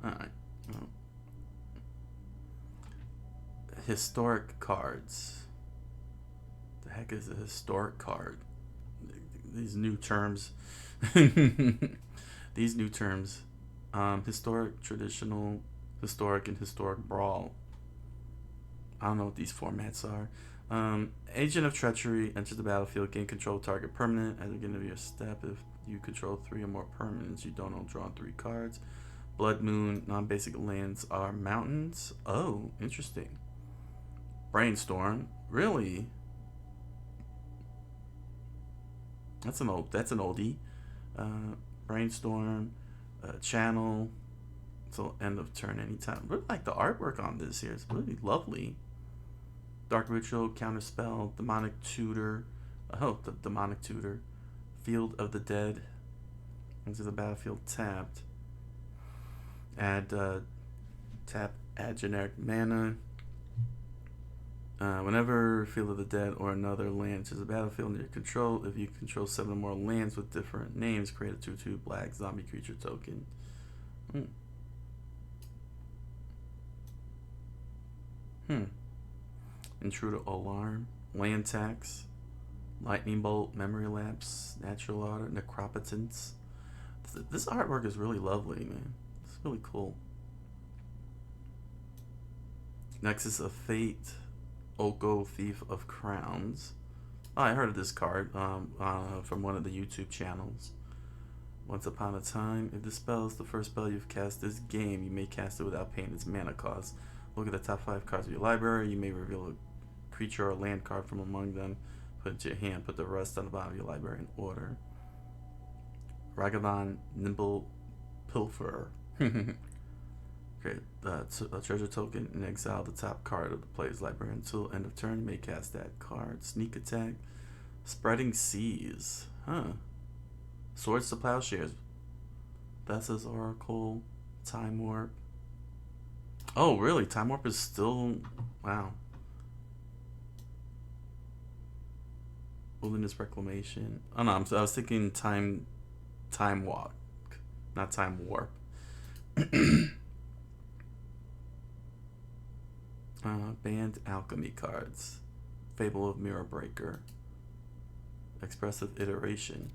Alright. Well. Historic cards. The heck is a historic card? These new terms. These new terms. Historic, traditional, historic, and historic brawl. I don't know what these formats are. Agent of Treachery enters the battlefield, gain control of target permanent at the beginning of your step. If you control 3 or more permanents, you don't draw 3 cards. Blood Moon, non-basic lands are mountains. Oh, interesting. Brainstorm, really? That's an oldie. Brainstorm, channel. So end of turn anytime. Really like the artwork on this here. It's really lovely. Dark Ritual, Counterspell, Demonic Tutor. Oh, the Demonic Tutor. Field of the Dead. Into the battlefield tapped. Add generic mana. Whenever Field of the Dead or another land enters the battlefield under your control, if you control 7 or more lands with different names, create a 2/2 black zombie creature token. Intruder Alarm, Land Tax, Lightning Bolt, Memory Lapse, Natural Order, Necropotence. This artwork is really lovely, man. It's really cool. Nexus of Fate, Oko, Thief of Crowns. Oh, I heard of this card from one of the YouTube channels. Once upon a time, if the spell is the first spell you've cast this game, you may cast it without paying its mana cost. Look at the top 5 cards of your library. You may reveal a creature or land card from among them. Put it to your hand. Put the rest on the bottom of your library in order. Ragavan, Nimble Pilfer. Create a treasure token and exile the top card of the player's library until end of turn. You may cast that card. Sneak Attack. Spreading Seas. Swords to Plowshares. Thessa's Oracle. Time Warp. Oh, really? Time Warp is still... Wow. Wilderness Reclamation. Oh, no, I was thinking Time Walk. Not Time Warp. Banned Alchemy cards. Fable of Mirror Breaker. Expressive Iteration.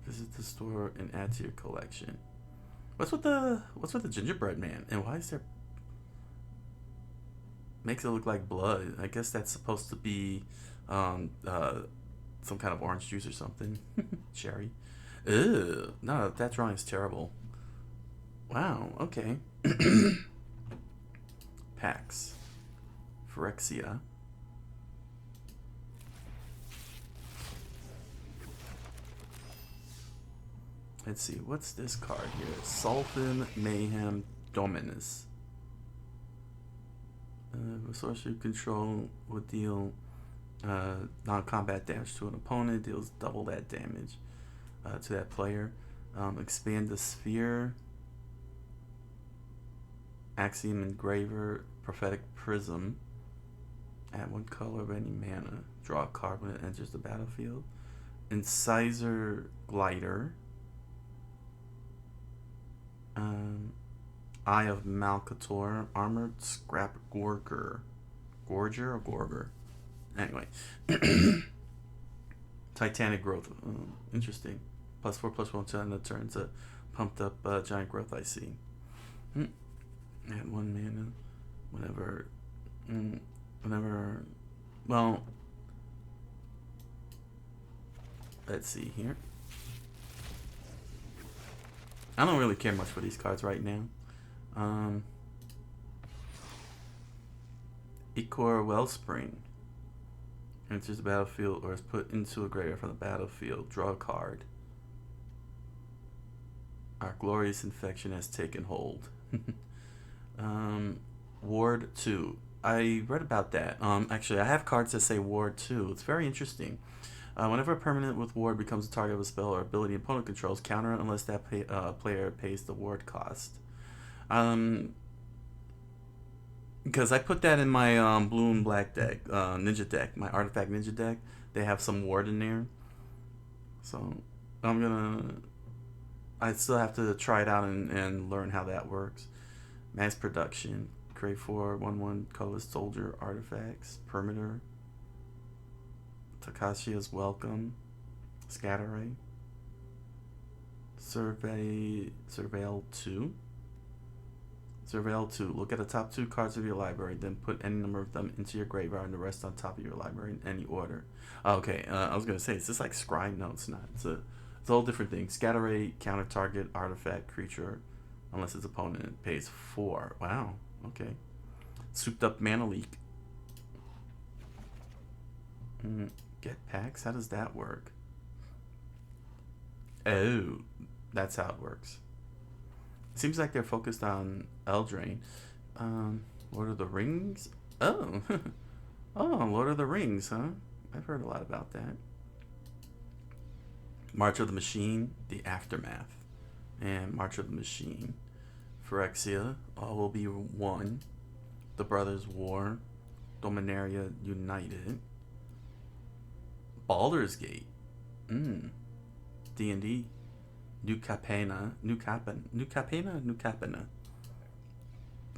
Visit the store and add to your collection. What's with the gingerbread man? And why is there... Makes it look like blood. I guess that's supposed to be some kind of orange juice or something. Cherry. Ew. No, that drawing is terrible. Wow, okay. Pax. Phyrexia. Let's see, what's this card here? Sultan Mayhem Dominus. Sorcery control will deal non-combat damage to an opponent, deals double that damage to that player. Expand the sphere. Axiom Engraver, Prophetic Prism. Add 1 color of any mana. Draw a card when it enters the battlefield. Incisor Glider. Eye of Malcator. Armored Scrap Gorger. Gorger or Gorger? Anyway. Titanic Growth. Interesting. +4/+1 turn that turns a pumped up giant growth I see. Add 1 mana. Whenever. Well. Let's see here. I don't really care much for these cards right now. Ichor Wellspring. Enters the battlefield or is put into a graveyard from the battlefield. Draw a card. Our glorious infection has taken hold. Ward 2. I read about that. Actually, I have cards that say Ward 2. It's very interesting. Whenever a permanent with Ward becomes a target of a spell or ability opponent controls, counter it unless that player pays the Ward cost. Because I put that in my blue and black deck, ninja deck, my artifact ninja deck. They have some Ward in there. So, I still have to try it out and learn how that works. Mass production. Create 4 1/1 colorless soldier artifacts. Perimeter. Takashi's Welcome. Scatter Ray. Surveil 2. Surveil 2. Look at the top 2 cards of your library, then put any number of them into your graveyard and the rest on top of your library in any order. Okay, I was going to say, is this like Scry? No, it's not. It's a whole different thing. Scatter Ray, counter target, artifact, creature, unless its opponent pays 4. Wow, okay. Souped up mana leak. Get packs? How does that work? Oh, that's how it works. Seems like they're focused on Eldraine. Lord of the Rings? Oh. Oh, Lord of the Rings, huh? I've heard a lot about that. March of the Machine, The Aftermath. And March of the Machine. Phyrexia, All Will Be One. The Brothers War. Dominaria United. Baldur's Gate. D&D. New Capena.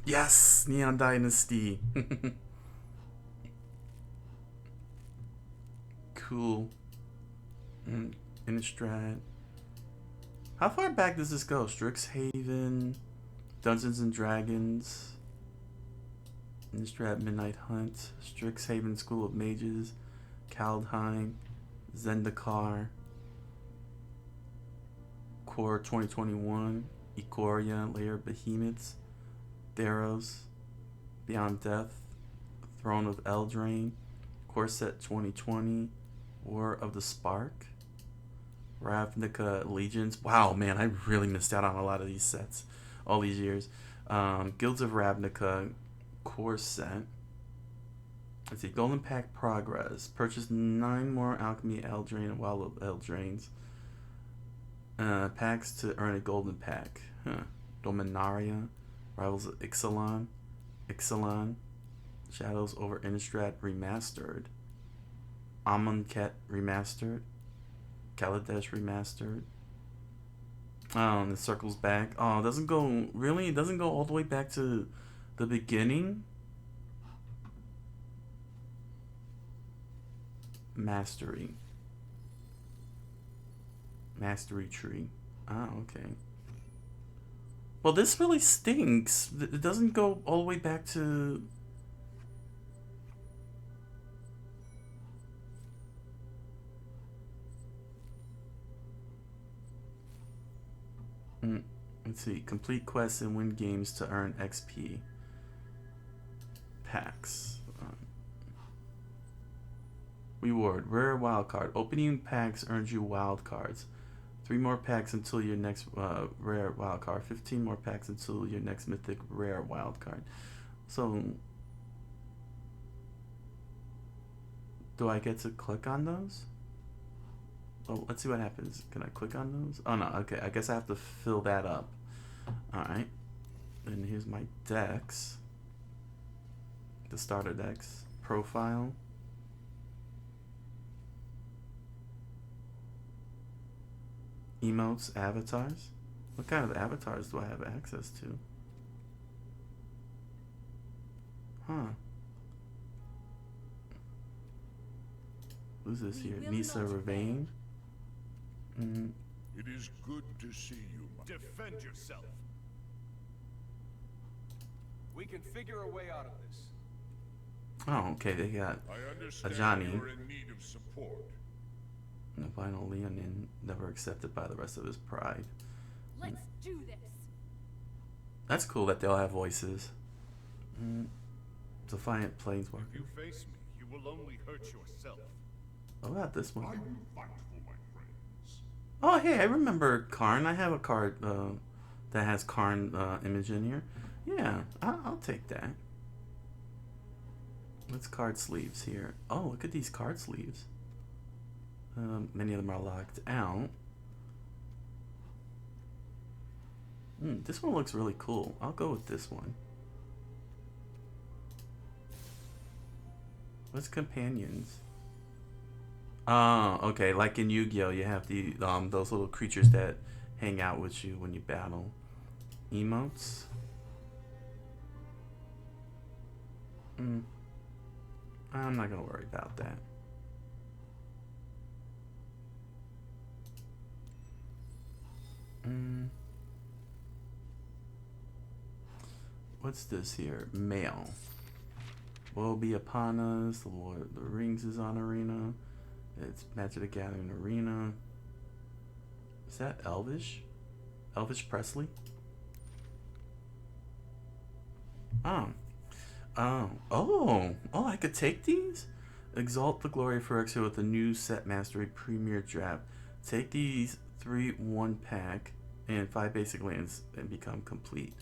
Yes! Neon Dynasty. Cool. Innistrad. How far back does this go? Strixhaven. Dungeons and Dragons. Innistrad Midnight Hunt. Strixhaven School of Mages. Kaldheim. Zendikar. Core 2021, Ikoria, Lair of Behemoths, Theros, Beyond Death, Throne of Eldraine, Core Set 2020, War of the Spark, Ravnica Legions. Wow, man, I really missed out on a lot of these sets all these years. Guilds of Ravnica, Core Set. Let's see, Golden Pack Progress. Purchase 9 more Alchemy Eldraine and Wild of Eldraines. Packs to earn a golden pack. Dominaria, Rivals of Ixalan, Shadows over Innistrad Remastered, Amonkhet Remastered, Kaladesh Remastered. Oh, and it circles back. Oh, it doesn't go, really? It doesn't go all the way back to the beginning? Mastery Tree. Ah, okay. Well, this really stinks. It doesn't go all the way back to... Let's see. Complete quests and win games to earn XP. Packs. Reward. Rare wild card. Opening packs earns you wild cards. 3 more packs until your next rare wild card. 15 more packs until your next mythic rare wild card. So, do I get to click on those? Well, let's see what happens. Can I click on those? Oh no, okay. I guess I have to fill that up. Alright. And here's my decks. The starter decks. Profile. Emotes, avatars. What kind of avatars do I have access to? Huh. Who's this here? Nisa Ravane. It is good to see you. Defend yourself. We can figure a way out of this. Oh, okay. They got I understand Johnny. you're in need of support. The final Leonin, never accepted by the rest of his pride. Let's do this. That's cool that they all have voices. Defiant Planeswalker. If you face me, you will only hurt yourself. What about this one? I will fight for my friends. Oh, hey, I remember Karn. I have a card that has Karn image in here. Yeah, I'll take that. What's card sleeves here? Oh, look at these card sleeves. Many of them are locked out. This one looks really cool. I'll go with this one. What's companions? Oh, okay. Like in Yu-Gi-Oh, you have the those little creatures that hang out with you when you battle. Emotes. I'm not gonna worry about that. What's this here? Mail. Will be upon us. The Lord of the Rings is on Arena. It's MagictheGathering Arena. Is that Elvish? Elvish Presley? Oh, I could take these? Exalt the glory of Phyrexia with the new set mastery premier draft. Take these 3 1-pack and 5 basic lands and become complete.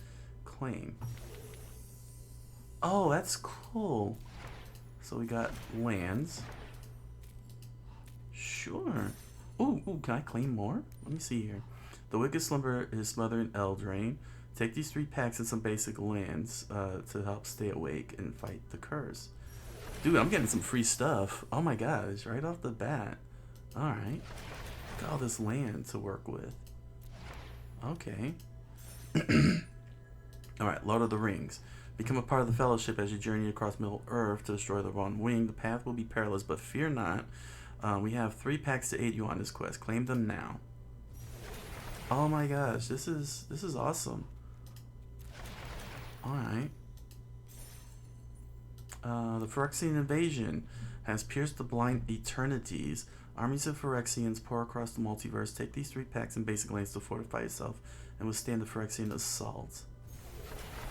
Claim. Oh, that's cool. So we got lands. Sure. Ooh, can I claim more? Let me see here. The Wicked Slumber is smothering Eldraine. Take these 3 packs and some basic lands to help stay awake and fight the curse. Dude, I'm getting some free stuff. Oh my gosh, right off the bat. Alright. Got all this land to work with. Okay. Alright, Lord of the Rings. Become a part of the Fellowship as you journey across Middle Earth to destroy the Wrong Wing. The path will be perilous, but fear not. We have 3 packs to aid you on this quest. Claim them now. Oh my gosh, this is awesome. Alright. The Phyrexian invasion has pierced the blind eternities. Armies of Phyrexians pour across the multiverse. Take these 3 packs and basic lands to fortify yourself and withstand the Phyrexian assault.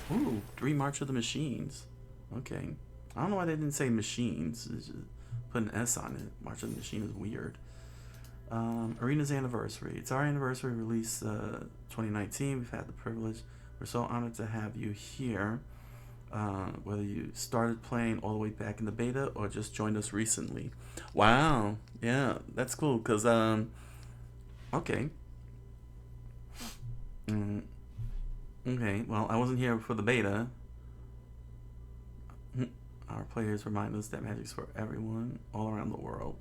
Ooh, 3 March of the Machines. Okay. I don't know why they didn't say machines. Just put an S on it. March of the Machine is weird. Arena's anniversary. It's our anniversary release 2019. We've had the privilege. We're so honored to have you here. Whether you started playing all the way back in the beta or just joined us recently. Wow. Yeah, that's cool because okay. Okay, well, I wasn't here for the beta. Our players remind us that Magic's for everyone all around the world.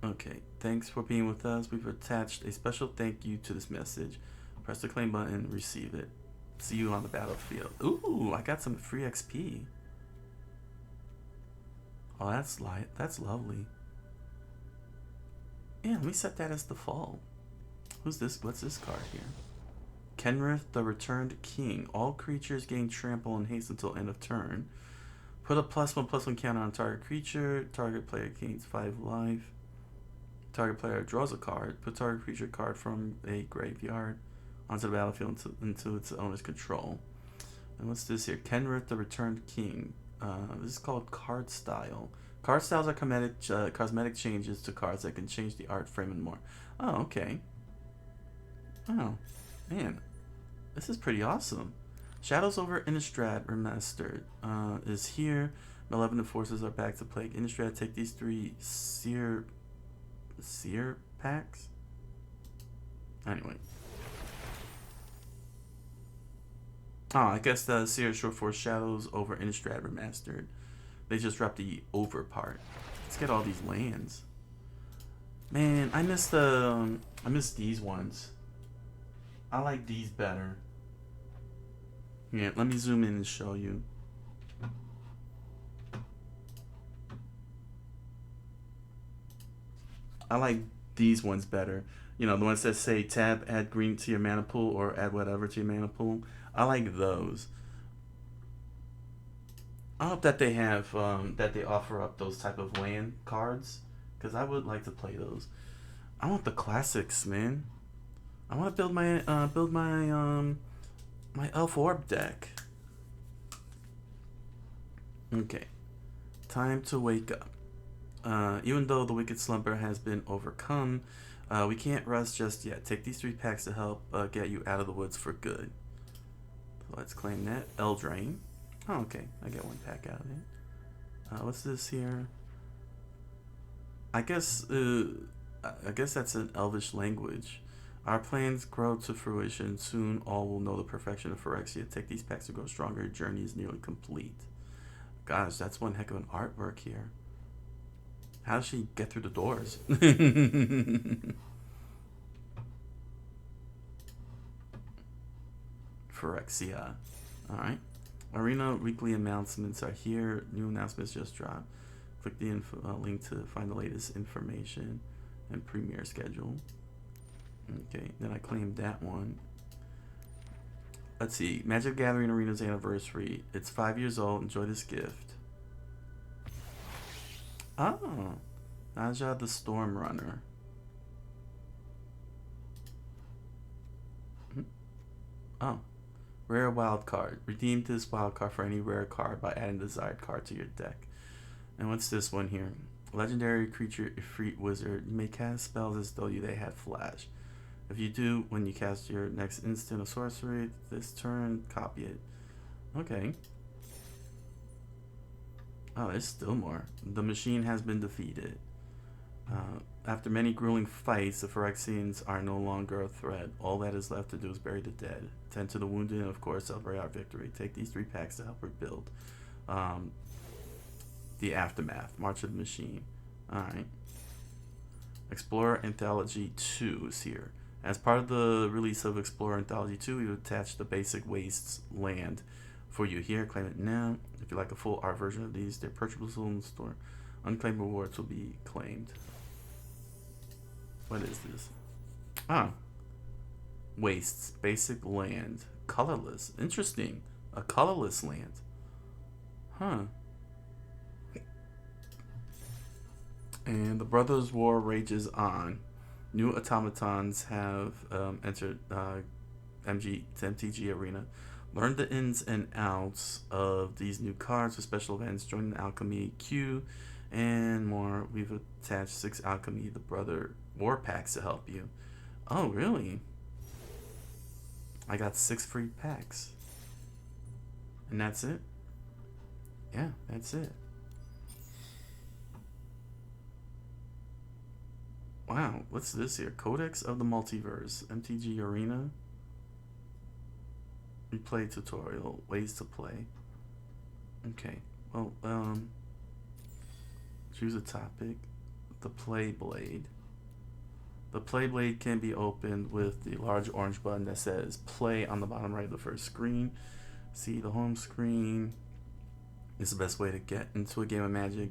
Okay, thanks for being with us. We've attached a special thank you to this message. Press the claim button and receive it. See you on the battlefield. Ooh, I got some free XP. Oh, that's lovely. Yeah, let me set that as default. Who's this? What's this card here? Kenrith, the Returned King. All creatures gain trample and haste until end of turn. Put a +1/+1 counter on target creature. Target player gains 5 life. Target player draws a card. Put target creature card from a graveyard onto the battlefield into its owner's control. And what's this here? Kenrith, the Returned King. This is called Card Style. Card styles are cosmetic changes to cards that can change the art frame and more. Oh, okay. Oh, man. This is pretty awesome. Shadows over Innistrad Remastered is here. Malevolent Forces are back to play. Innistrad, take these 3 Seer packs? Anyway. Oh, I guess the Seer is short for Shadows over Innistrad Remastered. They just dropped the over part. Let's get all these lands. Man, I miss these ones. I like these better. Yeah, let me zoom in and show you. I like these ones better. You know, the ones that say tab, add green to your mana pool, or add whatever to your mana pool. I like those. I hope that they have that they offer up those type of land cards, because I would like to play those. I want the classics, man. I want to build my Elf Orb deck. Okay, time to wake up. Even though the wicked slumber has been overcome, we can't rest just yet. Take these 3 packs to help get you out of the woods for good. So let's claim that. Eldraine. Oh, okay. I get 1 pack out of it. What's this here? I guess that's an Elvish language. Our plans grow to fruition. Soon all will know the perfection of Phyrexia. Take these packs to grow stronger. Your journey is nearly complete. Gosh, that's one heck of an artwork here. How does she get through the doors? Phyrexia. Alright. Arena weekly announcements are here. New announcements just dropped. Click the link to find the latest information and premiere schedule. Okay, then I claimed that one. Let's see. Magic the Gathering Arena's anniversary. It's 5 years old. Enjoy this gift. Oh. Naja the Storm Runner. Oh. Rare wild card. Redeem this wild card for any rare card by adding the desired card to your deck. And what's this one here? Legendary creature, Ifrit Wizard. You may cast spells as though they had flash. If you do, when you cast your next instant of sorcery this turn, copy it. Okay. Oh, there's still more. The machine has been defeated. After many grueling fights, the Phyrexians are no longer a threat. All that is left to do is bury the dead, tend to the wounded, and of course celebrate our victory. Take these 3 packs to help rebuild. The Aftermath. March of the Machine. Alright. Explorer Anthology 2 is here. As part of the release of Explorer Anthology 2, we've attached the basic Wastes land for you here. Claim it now. If you like a full art version of these, they're purchasable in the store. Unclaimed rewards will be claimed. What is this? Ah. Wastes. Basic land. Colorless. Interesting. A colorless land. Huh. And the Brothers' War rages on. New automatons have entered MTG Arena. Learn the ins and outs of these new cards for special events. Join the Alchemy queue and more. We've attached 6 Alchemy the Brother War packs to help you. Oh, really? I got 6 free packs. And that's it? Yeah, that's it. Wow, what's this here? Codex of the Multiverse, MTG Arena. Replay tutorial, ways to play. Okay, well, choose a topic. The Play Blade. The Play Blade can be opened with the large orange button that says Play on the bottom right of the first screen. See the home screen. It's the best way to get into a game of Magic.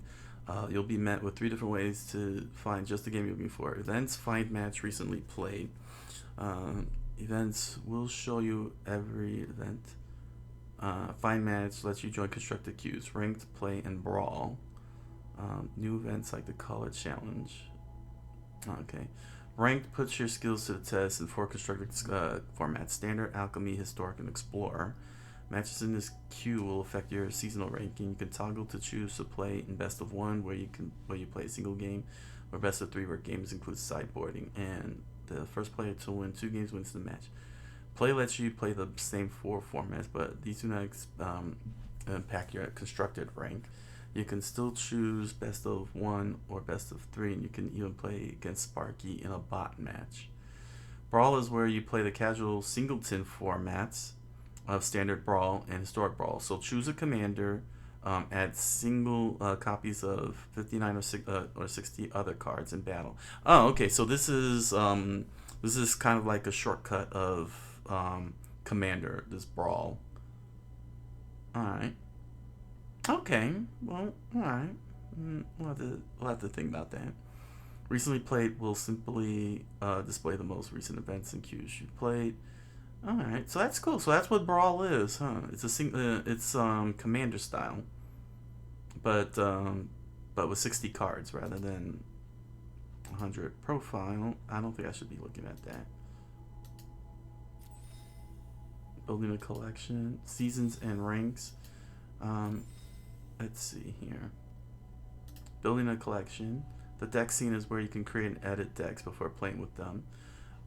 You'll be met with 3 different ways to find just the game you're looking for. Events, find match, recently played. Events will show you every event. Find match lets you join constructed queues. Ranked, play, and brawl. New events like the Color Challenge. Okay. Ranked puts your skills to the test in 4 constructed formats. Standard, Alchemy, Historic, and Explorer. Matches in this queue will affect your seasonal ranking. You can toggle to choose to play in best of 1, where you play a single game, or best of 3, where games include sideboarding, and the first player to win 2 games wins the match. Play lets you play the same 4 formats, but these do not impact your constructed rank. You can still choose best of 1 or best of 3, and you can even play against Sparky in a bot match. Brawl is where you play the casual singleton formats of standard Brawl and historic Brawl. So choose a commander, add single copies of 59 or 60 other cards in battle. Oh, okay. So this is kind of like a shortcut of commander. This Brawl. All right. Okay. Well, all right. We'll have to think about that. Recently played will simply display the most recent events and queues you played. All right, so that's cool. So that's what Brawl is, huh? It's it's commander style, but with 60 cards rather than 100 profile. I don't think I should be looking at that. Building a collection, seasons and ranks. Let's see here. Building a collection. The deck scene is where you can create and edit decks before playing with them.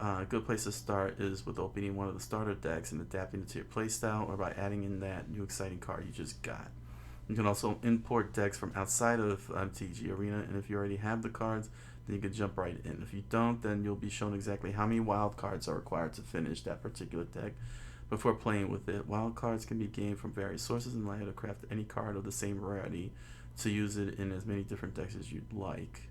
A good place to start is with opening one of the starter decks and adapting it to your playstyle, or by adding in that new exciting card you just got. You can also import decks from outside of MTG Arena, and if you already have the cards, then you can jump right in. If you don't, then you'll be shown exactly how many wild cards are required to finish that particular deck before playing with it. Wild cards can be gained from various sources and allow you to craft any card of the same rarity to use it in as many different decks as you'd like.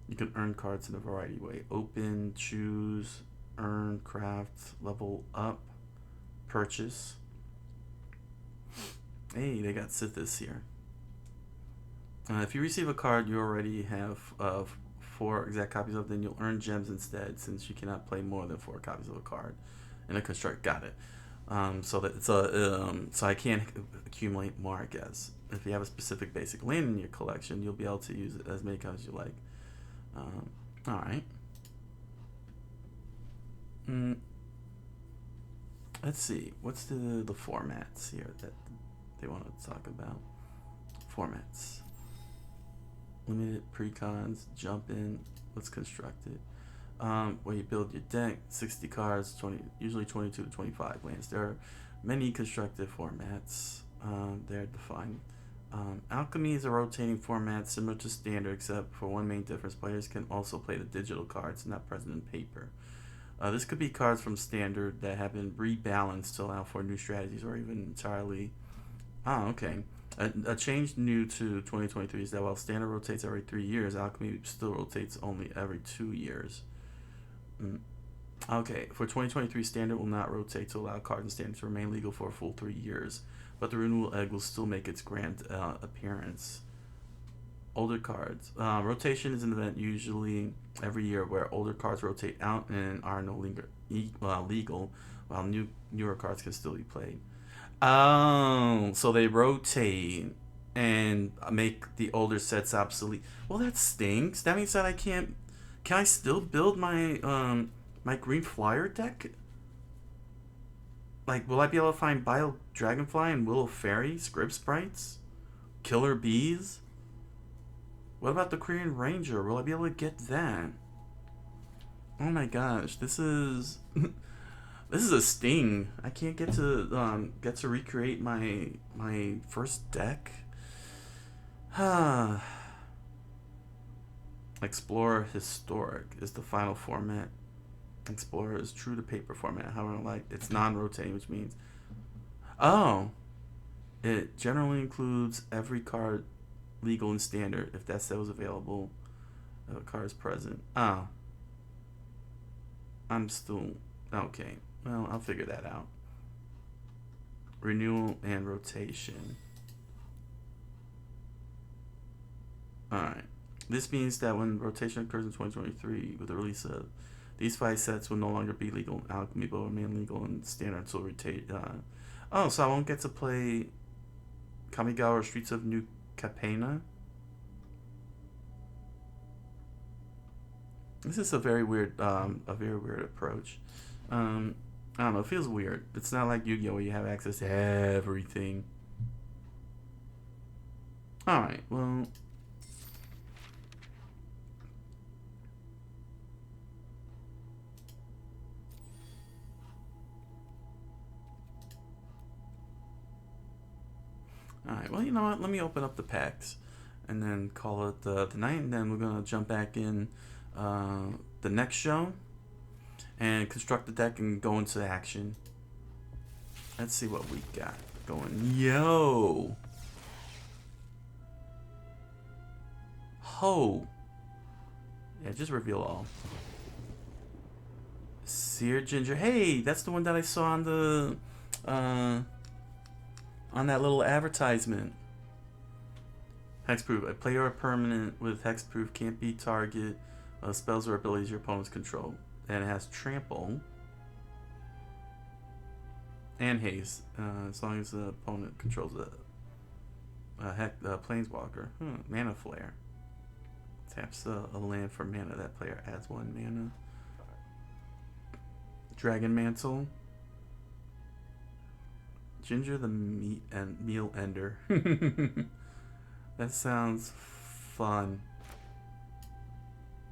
You can earn cards in a variety of ways. Open, choose, earn, craft, level up, purchase. Hey, they got Sithis here. If you receive a card you already have 4 exact copies of, then you'll earn gems instead, since you cannot play more than 4 copies of a card in a construct. Got it. So that it's so I can't accumulate more, I guess. If you have a specific basic land in your collection, you'll be able to use it as many times as you like. All right. Let's see. What's the formats here that they want to talk about? Formats. Limited, precons, jump in. Let's construct it. Where you build your deck, 60 cards, usually 22 to 25 lands. There are many constructed formats. They're defined. Alchemy is a rotating format similar to standard, except for one main difference: players can also play the digital cards not present in paper. This could be cards from standard that have been rebalanced to allow for new strategies, or even entirely. Okay. A change new to 2023 is that while standard rotates every 3 years, alchemy still rotates only every 2 years. Okay, for 2023, standard will not rotate to allow cards in standard to remain legal for a full 3 years, but the renewal egg will still make its grand appearance. Older cards. Rotation is an event usually every year where older cards rotate out and are no longer legal, while newer cards can still be played. Oh, so they rotate and make the older sets obsolete. Well, that stinks. That means that I can't. Can I still build my my green flyer deck? Like, will I be able to find Bile Dragonfly and Willow Fairy, Scrib Sprites, Killer Bees? What about the Korean Ranger? Will I be able to get that? Oh my gosh, this is this is a sting. I can't get to recreate my first deck. Explorer Historic is the final format. Explorer is true to paper format. However, like, it's non-rotating, which means it generally includes every card legal and standard if that set was available. If a card is present. I'm still okay. Well, I'll figure that out. Renewal and rotation. Alright. This means that when rotation occurs in 2023, with the release of these 5 sets, will no longer be legal in alchemy, but will remain legal in standard until rotate. So I won't get to play Kamigawa or Streets of New Capenna. This is a very weird approach. I don't know, it feels weird. It's not like Yu-Gi-Oh! Where you have access to everything. Alright, well. Alright, well, you know what? Let me open up the packs and then call it the night, and then we're going to jump back in the next show and construct the deck and go into action. Let's see what we got going. Yo! Ho! Yeah, just reveal all. Sear Ginger. Hey, that's the one that I saw on the on that little advertisement. Hexproof. A player or permanent with hexproof can't be target spells or abilities your opponents control. And it has trample and haste, as long as the opponent controls the planeswalker. Mana Flare. Taps a land for mana. That player adds 1 mana. Dragon Mantle. Ginger the Meal Ender. That sounds fun.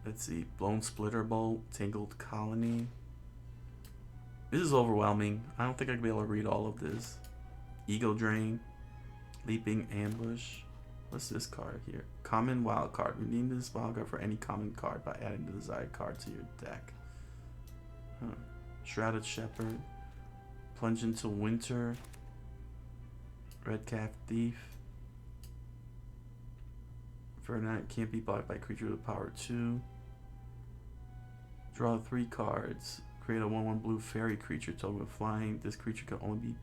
Let's see. Blown Splitter Bolt. Tangled Colony. This is overwhelming. I don't think I can be able to read all of this. Ego Drain. Leaping Ambush. What's this card here? Common Wild Card. Redeem this wild card for any common card by adding the desired card to your deck. Shrouded Shepherd. Plunge into Winter. Red Calf Thief. Verdant can't be blocked by creature with power 2. Draw 3 cards. Create a 1/1 blue fairy creature token with flying. This creature can only be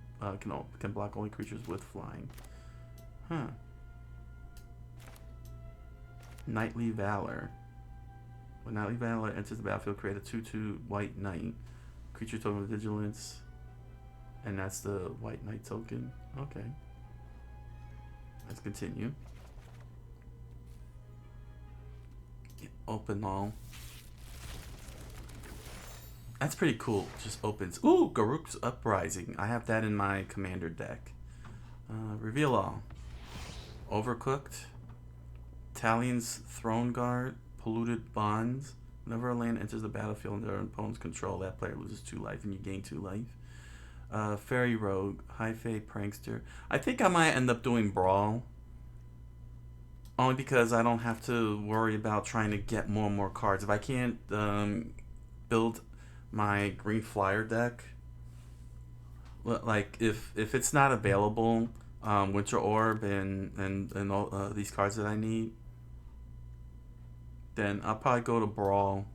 can block only creatures with flying. Knightly Valor. When Knightly Valor enters the battlefield, create a 2/2 white knight. Creature token with vigilance. And that's the white knight token. Okay. Let's continue. Open all. That's pretty cool. Just opens. Ooh, Garruk's Uprising. I have that in my commander deck. Reveal all. Overcooked. Talion's Throne Guard. Polluted Bonds. Whenever a land enters the battlefield under an opponent's control, that player loses 2 life and you gain 2 life. Fairy Rogue. High Fae Prankster. I think I might end up doing Brawl. Only because I don't have to worry about trying to get more and more cards. If I can't build my green flyer deck, like if it's not available, Winter Orb and all these cards that I need, then I'll probably go to Brawl.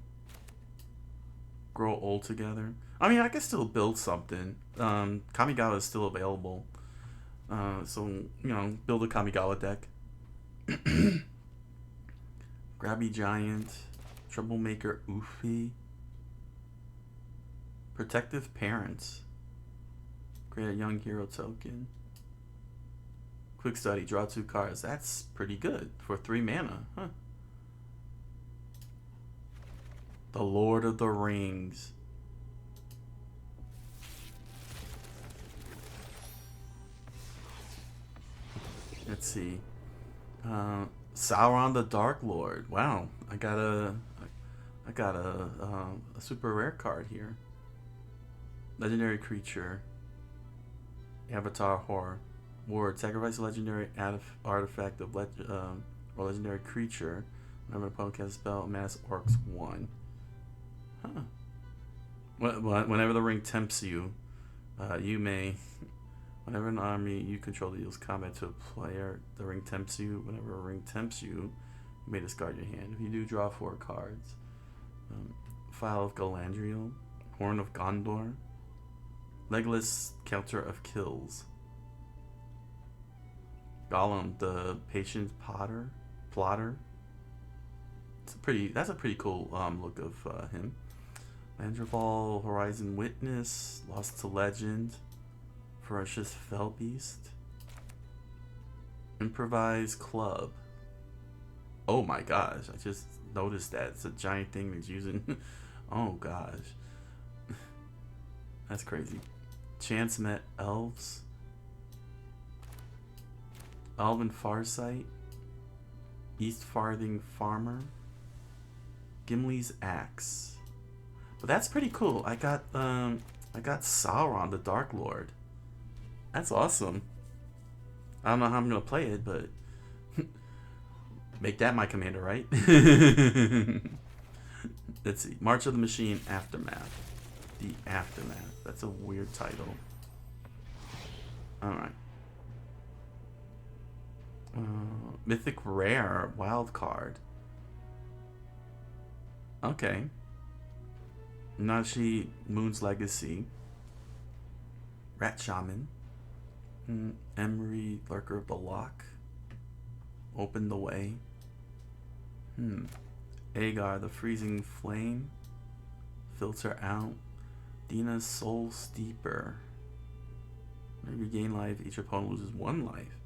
Grow old together. I mean, I can still build something. Kamigawa is still available, so you know, build a Kamigawa deck. Grabby Giant, Troublemaker Ufi, Protective Parents, create a young hero token. Quick Study, draw 2 cards. That's pretty good for 3 mana, huh? The Lord of the Rings. Let's see. Sauron the Dark Lord. Wow, I got a super rare card here. Legendary creature. Avatar Horror. Ward. Sacrifice a legendary artifact of or legendary creature. Whenever an opponent casts a spell, Mass Orcs 1. Huh. Whenever the ring tempts you, you may. Whenever an army you control deals combat to a player, the ring tempts you. Whenever a ring tempts you, you may discard your hand. If you do, draw 4 cards. File of Galandriel. Horn of Gondor. Legless Counter of Kills. Gollum, the Patient Plotter. That's a pretty cool look of him. Mandrival, Horizon Witness, Lost to Legend, Ferocious Fellbeast, Improvise Club. Oh my gosh, I just noticed that. It's a giant thing that's using... oh gosh. That's crazy. Chance met elves. Elven Farsight. East Farthing Farmer. Gimli's Axe. But that's pretty cool. I got Sauron, the Dark Lord. That's awesome. I don't know how I'm gonna play it, but make that my commander, right? Let's see. March of the Machine Aftermath. The Aftermath. That's a weird title. Alright. Mythic Rare Wild Card. Okay. Nashi Moon's Legacy. Rat Shaman. Emery Lurker of the Lock. Open the Way. Agar the Freezing Flame. Filter Out. Dina's Soul Steeper. Maybe gain life. Each opponent loses 1 life.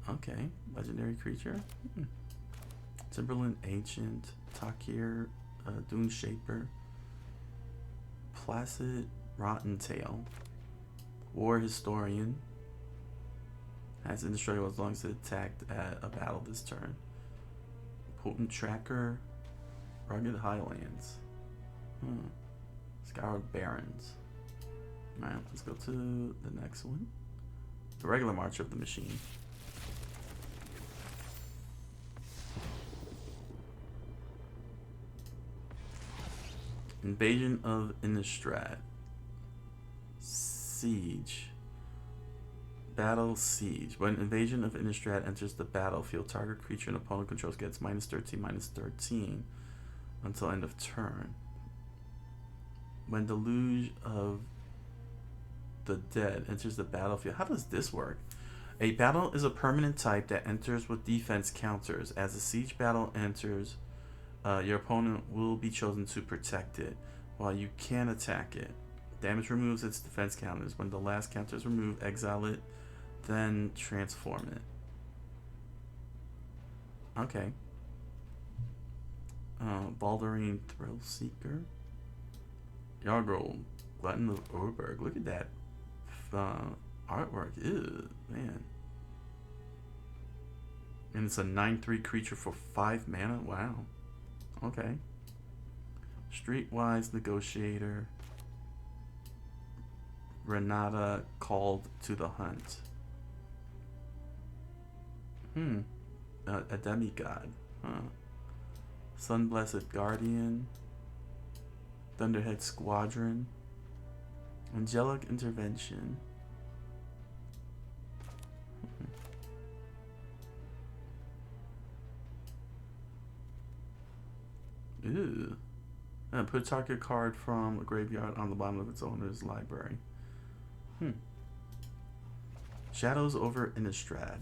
Okay. Legendary creature. Timberland Ancient. Takir Dune Shaper. Placid Rotten Tail. War Historian. Has indestructible as long as it attacked at a battle this turn. Potent Tracker. Rugged Highlands. Scoured Barrens. Alright, let's go to the next one. The regular March of the Machine. Invasion of Innistrad. Siege. Battle Siege. When Invasion of Innistrad enters the battlefield, target creature an opponent controls gets -13/-13 until end of turn. When Deluge of the Dead enters the battlefield. How does this work? A battle is a permanent type that enters with defense counters. As a siege battle enters, your opponent will be chosen to protect it, while you can attack it. Damage removes its defense counters. When the last counter is removed, exile it, then transform it. Okay. Baldurine Thrill Seeker. Yargol, Glutton of Oberg. Look at that artwork. Ew, man. And it's a 9/3 creature for 5 mana. Wow. Okay. Streetwise Negotiator. Renata Called to the Hunt. A demigod. Sunblessed Guardian. Thunderhead Squadron. Angelic Intervention. Ew. And put target card from a graveyard on the bottom of its owner's library. Shadows over Innistrad.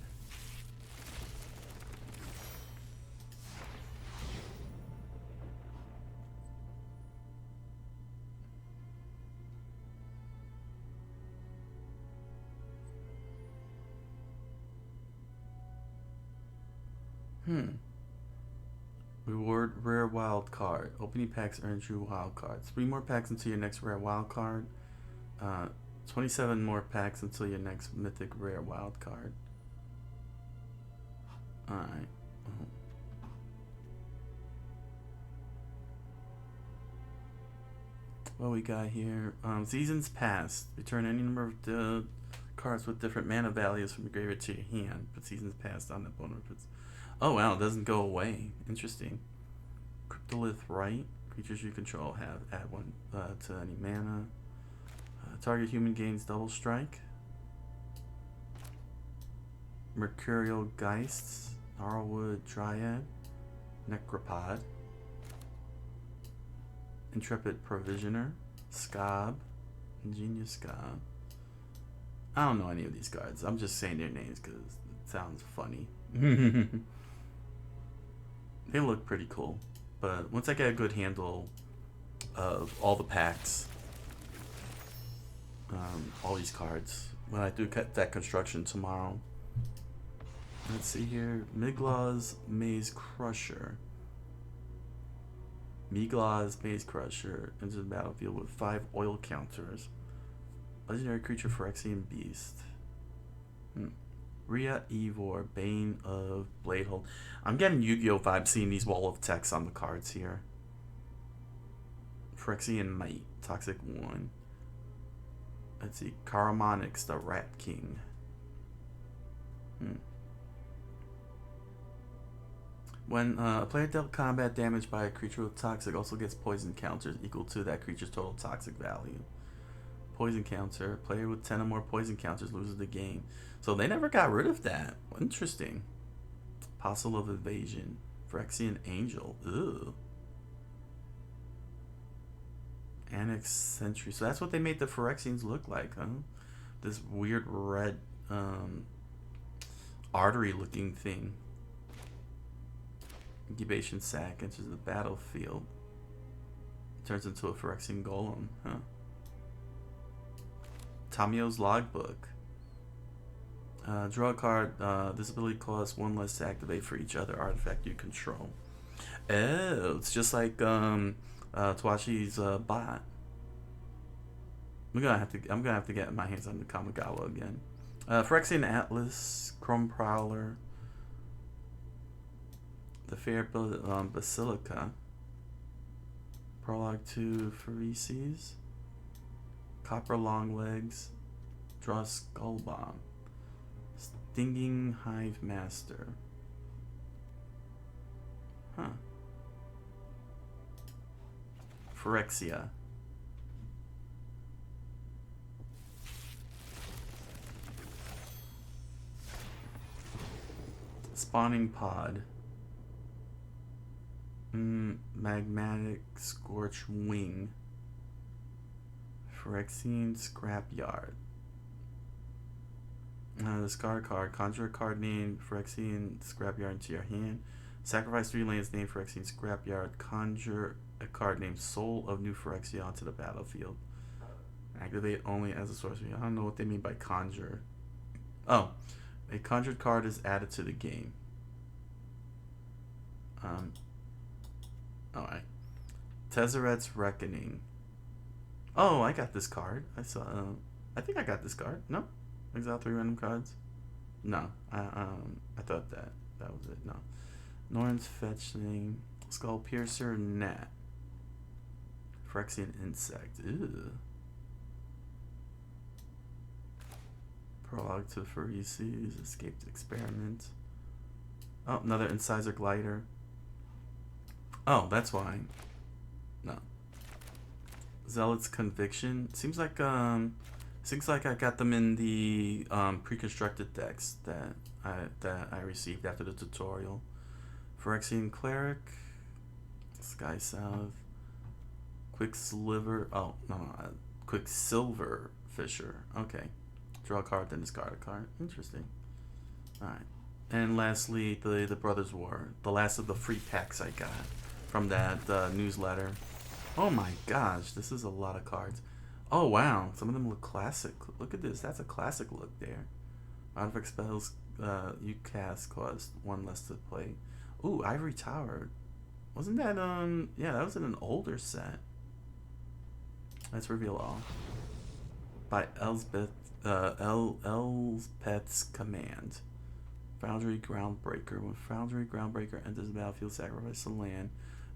Reward rare wild card. Opening packs earns you wild cards. 3 more packs until your next rare wild card. 27 more packs until your next mythic rare wild card. Alright. What we got here? Seasons Past. Return any number of cards with different mana values from your graveyard to your hand. Put Seasons Past on the opponent. Oh wow, it doesn't go away. Interesting. Cryptolith Right. Creatures you control have add 1 to any mana. Target human gains double strike. Mercurial Geists. Gnarlwood Dryad. Necropod. Intrepid Provisioner. Scob. Ingenious Scob. I don't know any of these cards. I'm just saying their names because it sounds funny. They look pretty cool, but once I get a good handle of all the packs, all these cards, when I do cut that construction tomorrow, let's see here, Miglaw's Maze Crusher. Meagla's Maze Crusher enters the battlefield with 5 oil counters. Legendary creature Phyrexian Beast. Rhea Evor, Bane of Bladehold. I'm getting Yu-Gi-Oh! Vibes seeing these wall of text on the cards here. Phyrexian Might, Toxic 1. Let's see, Karamonix, the Rat King. When a player dealt combat damage by a creature with Toxic, also gets poison counters equal to that creature's total Toxic value. Poison counter. Player with 10 or more poison counters loses the game. So they never got rid of that. Interesting. Apostle of Evasion. Phyrexian Angel. Ugh. Annex Sentry. So that's what they made the Phyrexians look like, huh? This weird red artery looking thing. Incubation Sac enters the battlefield. Turns into a Phyrexian Golem, huh? Tamio's Logbook. Draw a card. This ability costs 1 less to activate for each other artifact you control. Oh, it's just like Twashi's bot. I'm gonna have to get my hands on the Kamigawa again. Phyrexian Atlas, Chrome Prowler, the Fair Basilica, Prologue to Phyreces, Copper Longlegs, Draw Skull Bomb, Stinging Hive Master. Huh. Phyrexia. Spawning Pod. Magmatic Scorch Wing. Phyrexian Scrapyard. Discard card. Conjure a card named Phyrexian Scrapyard into your hand. Sacrifice 3 lands named Phyrexian Scrapyard. Conjure a card named Soul of New Phyrexia onto the battlefield. Activate only as a sorcery. I don't know what they mean by conjure. Oh, a conjured card is added to the game. Alright. Tezzeret's Reckoning. Oh, I got this card. I saw. I think I got this card. No, exile 3 random cards. No, I thought that was it. No, Norn's Fetching, Skull Piercer, Gnat, Phyrexian Insect. Ew. Prologue to Phyreces, Escaped Experiment. Oh, another Incisor Glider. Oh, that's why. No. Zealot's Conviction. Seems like I got them in the pre-constructed decks that I received after the tutorial. Phyrexian Cleric, Sky Salve, Quicksilver. Oh no, Quicksilver Fisher. Okay, draw a card, then discard a card. Interesting. All right, and lastly, the Brothers War, the last of the free packs I got from that newsletter. Oh my gosh, this is a lot of cards. Oh wow, some of them look classic. Look at this, that's a classic look there. Artifact spells you cast cost 1 less to play. Ooh, Ivory Tower. Wasn't that yeah, that was in an older set. Let's reveal all. By Elspeth's command. Foundry Groundbreaker. When Foundry Groundbreaker enters the battlefield, sacrifice a land.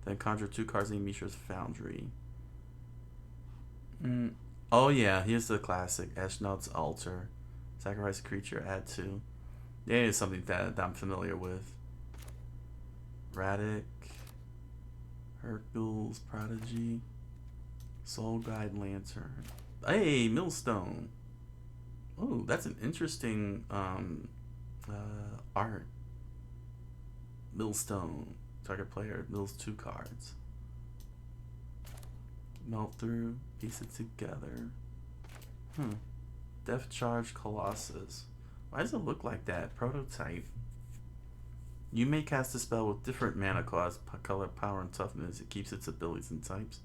Then conjure 2 cards named Mishra's Foundry. Oh yeah, here's the classic. Eshnod's Altar. Sacrifice a creature, add 2. Yeah, it's something that I'm familiar with. Radic. Hercules Prodigy. Soul Guide Lantern. Hey, Millstone. Oh, that's an interesting art. Millstone. Target player mills 2 cards. Melt through, piece it together. Death Charge Colossus. Why does it look like that? Prototype. You may cast a spell with different mana cost, color, power, and toughness. It keeps its abilities and types.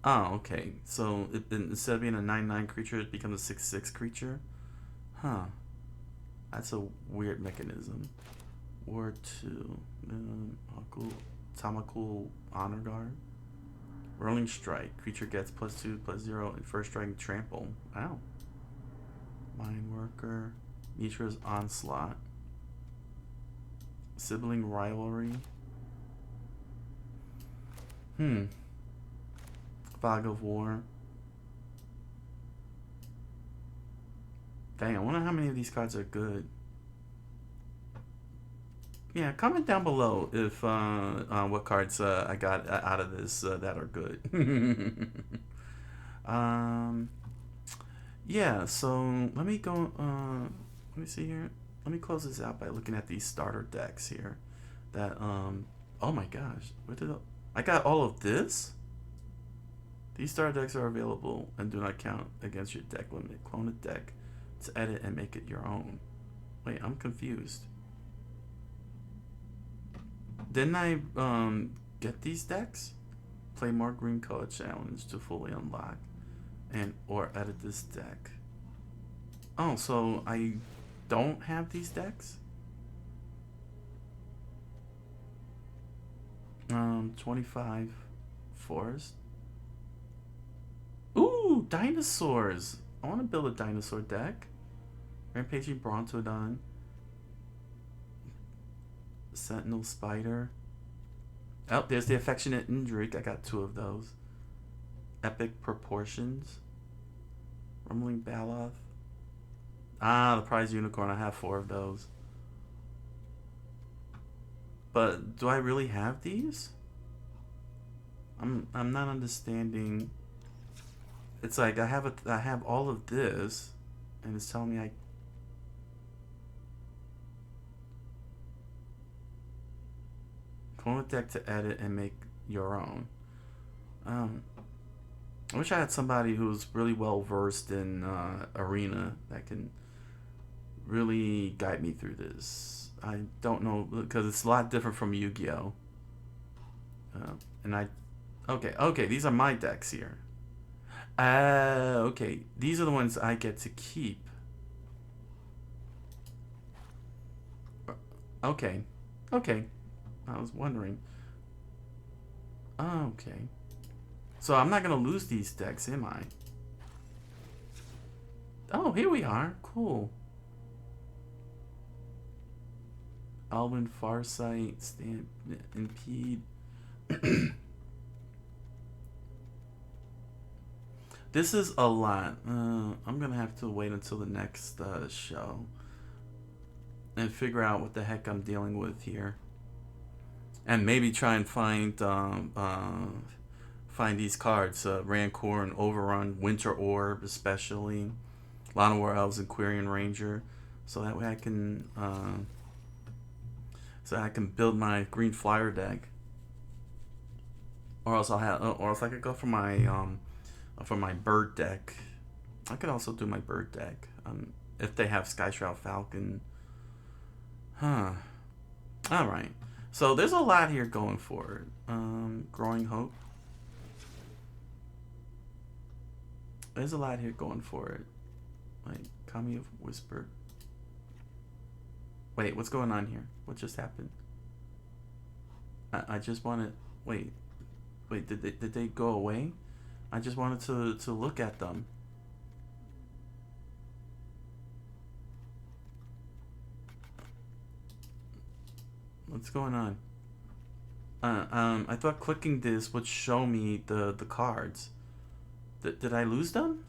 Oh, okay. So instead of being a 9/9 creature, it becomes a 6/6 creature? Huh. That's a weird mechanism. War 2. Tamako Honor Guard. Rolling Strike. Creature gets +2/+0 and first strike and trample. Wow. Mine Worker. Mishra's Onslaught. Sibling Rivalry. Fog of War. Dang, I wonder how many of these cards are good. Yeah, comment down below if what cards I got out of this that are good. Yeah, so let me go. Let me see here. Let me close this out by looking at these starter decks here. That oh my gosh, I got all of this? These starter decks are available and do not count against your deck limit. Clone a deck to edit and make it your own. Wait, I'm confused. Didn't I get these decks? Play more green color challenge to fully unlock and or edit this deck. Oh, so I don't have these decks? 25 forest. Ooh, dinosaurs. I want to build a dinosaur deck. Rampaging Brontodon. Sentinel Spider. Oh, there's the Affectionate Indrik. I got 2 of those. Epic Proportions. Rumbling Baloth. Ah, the Prize Unicorn. I have 4 of those. But do I really have these? I'm not understanding. It's like I have all of this, and it's telling me I. Clone a deck to edit and make your own. I wish I had somebody who's really well versed in Arena that can really guide me through this. I don't know, because it's a lot different from Yu-Gi-Oh. Okay, these are my decks here. Okay, these are the ones I get to keep. Okay. I was wondering. Okay. So I'm not gonna lose these decks, am I? Oh, here we are. Cool. Alvin Farsight, Impede. This is a lot. I'm gonna have to wait until the next show and figure out what the heck I'm dealing with here, and maybe try and find these cards: Rancor and Overrun, Winter Orb, especially Lana War Elves and Quirion Ranger, so that way I can build my green flyer deck. Or else I'll have, or else I could go for my bird deck. I could also do my bird deck if they have Sky Shroud Falcon. All right. So there's a lot here going for it. Growing Hope. There's a lot here going for it. Like Kami of Whisper. Wait, what's going on here? What just happened? I just wanted. Wait, did they go away? I just wanted to look at them. What's going on? I thought clicking this would show me the cards. Did I lose them?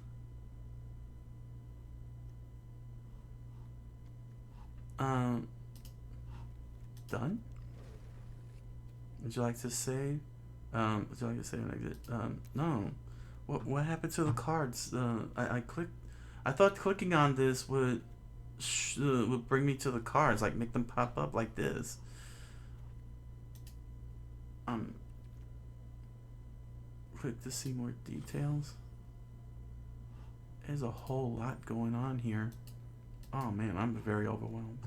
Done? Would you like to save? Would you like to save an exit? No. What happened to the cards? I clicked. I thought clicking on this would bring me to the cards, like make them pop up like this. Click to see more details. There's a whole lot going on here. Oh man, I'm very overwhelmed.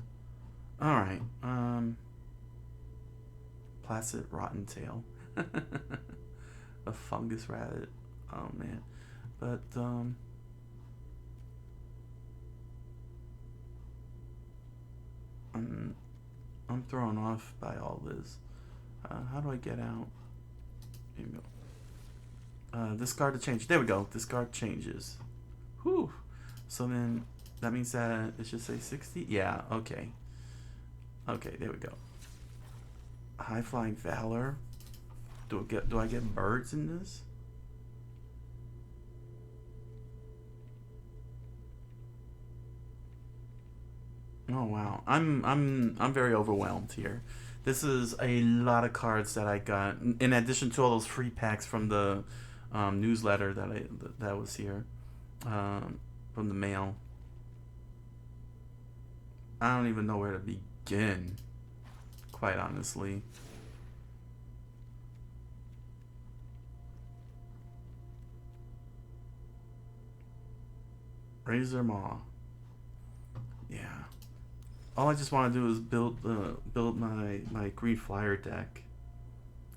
All right. Placid Rotten Tail. A fungus rabbit. Oh man. But I'm thrown off by all this. How do I get out? Here we go. Discard to change. There we go. Discard changes. Whew. So then that means that it should say 60. Yeah. Okay. Okay. There we go. High flying valor. Do I get birds in this? Oh wow. I'm very overwhelmed here. This is a lot of cards that I got, in addition to all those free packs from the newsletter that was here, from the mail. I don't even know where to begin, quite honestly. Razor Maw. Yeah. All I just want to do is build my green flyer deck,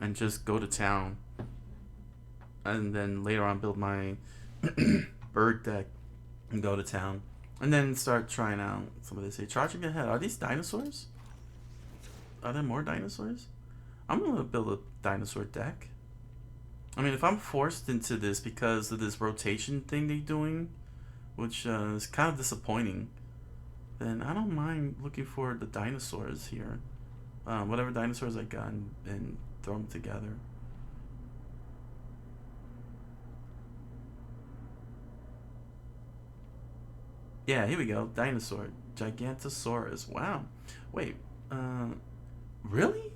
and just go to town, and then later on build my bird deck and go to town, and then start trying out some of this. Hey, charging ahead. Are these dinosaurs? Are there more dinosaurs? I'm gonna build a dinosaur deck. I mean, if I'm forced into this because of this rotation thing they're doing, which is kind of disappointing, then I don't mind looking for the dinosaurs here. Whatever dinosaurs I got, and throw them together. Yeah, here we go. Dinosaur. Gigantosaurus. Wow. Wait. Really?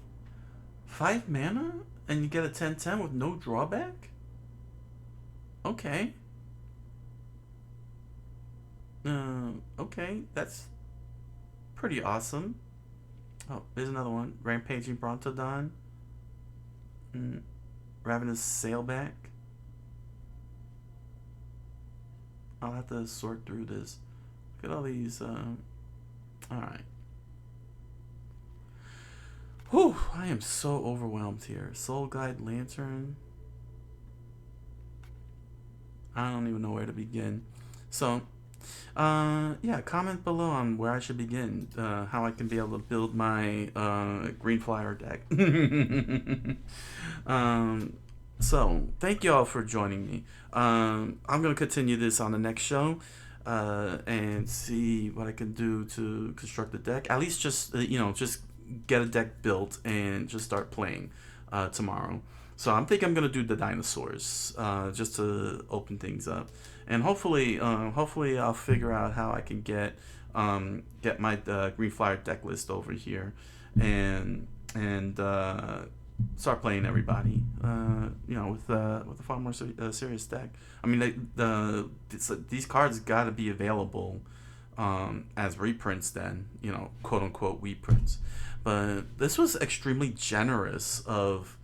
5 mana? And you get a 10/10 with no drawback? Okay. Okay, that's pretty awesome. Oh, there's another one. Rampaging Brontodon. Ravenous Sailback. I'll have to sort through this. Look at all these, alright. Whew, I am so overwhelmed here. Soul Guide Lantern. I don't even know where to begin. So, yeah, comment below on where I should begin, how I can be able to build my green flyer deck. So thank you all for joining me. I'm gonna continue this on the next show, and see what I can do to construct the deck. At least just just get a deck built and just start playing tomorrow. So I'm thinking I'm gonna do the dinosaurs, just to open things up. And hopefully I'll figure out how I can get my green flyer deck list over here, and start playing everybody. With a far more serious deck. I mean, these cards got to be available as reprints. Then quote unquote reprints. But this was extremely generous of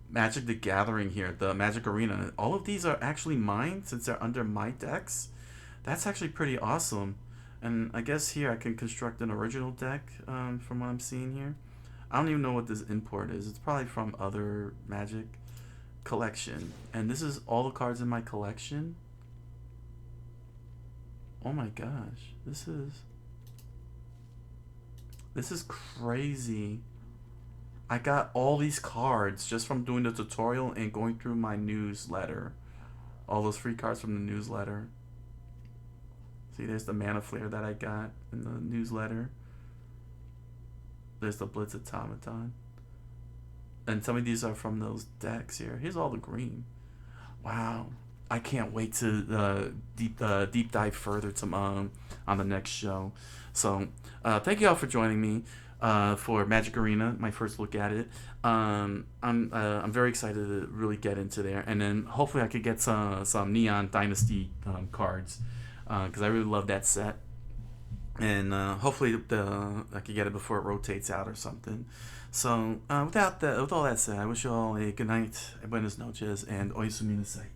Magic the Gathering here, the Magic Arena. All of these are actually mine since they're under my decks. That's actually pretty awesome. And I guess here I can construct an original deck from what I'm seeing here. I don't even know what this import is. It's probably from other Magic collection. And this is all the cards in my collection. Oh my gosh. This is crazy. I got all these cards just from doing the tutorial and going through my newsletter. All those free cards from the newsletter. See, there's the Mana Flare that I got in the newsletter. There's the Blitz Automaton. And some of these are from those decks here. Here's all the green. Wow. I can't wait to deep dive further on the next show. So, thank you all for joining me. For Magic Arena, my first look at it. I'm very excited to really get into there, and then hopefully I could get some Neon Dynasty cards, because I really love that set, and hopefully I could get it before it rotates out or something. So with all that said, I wish you all a good night, buenas noches, and oisu minasai.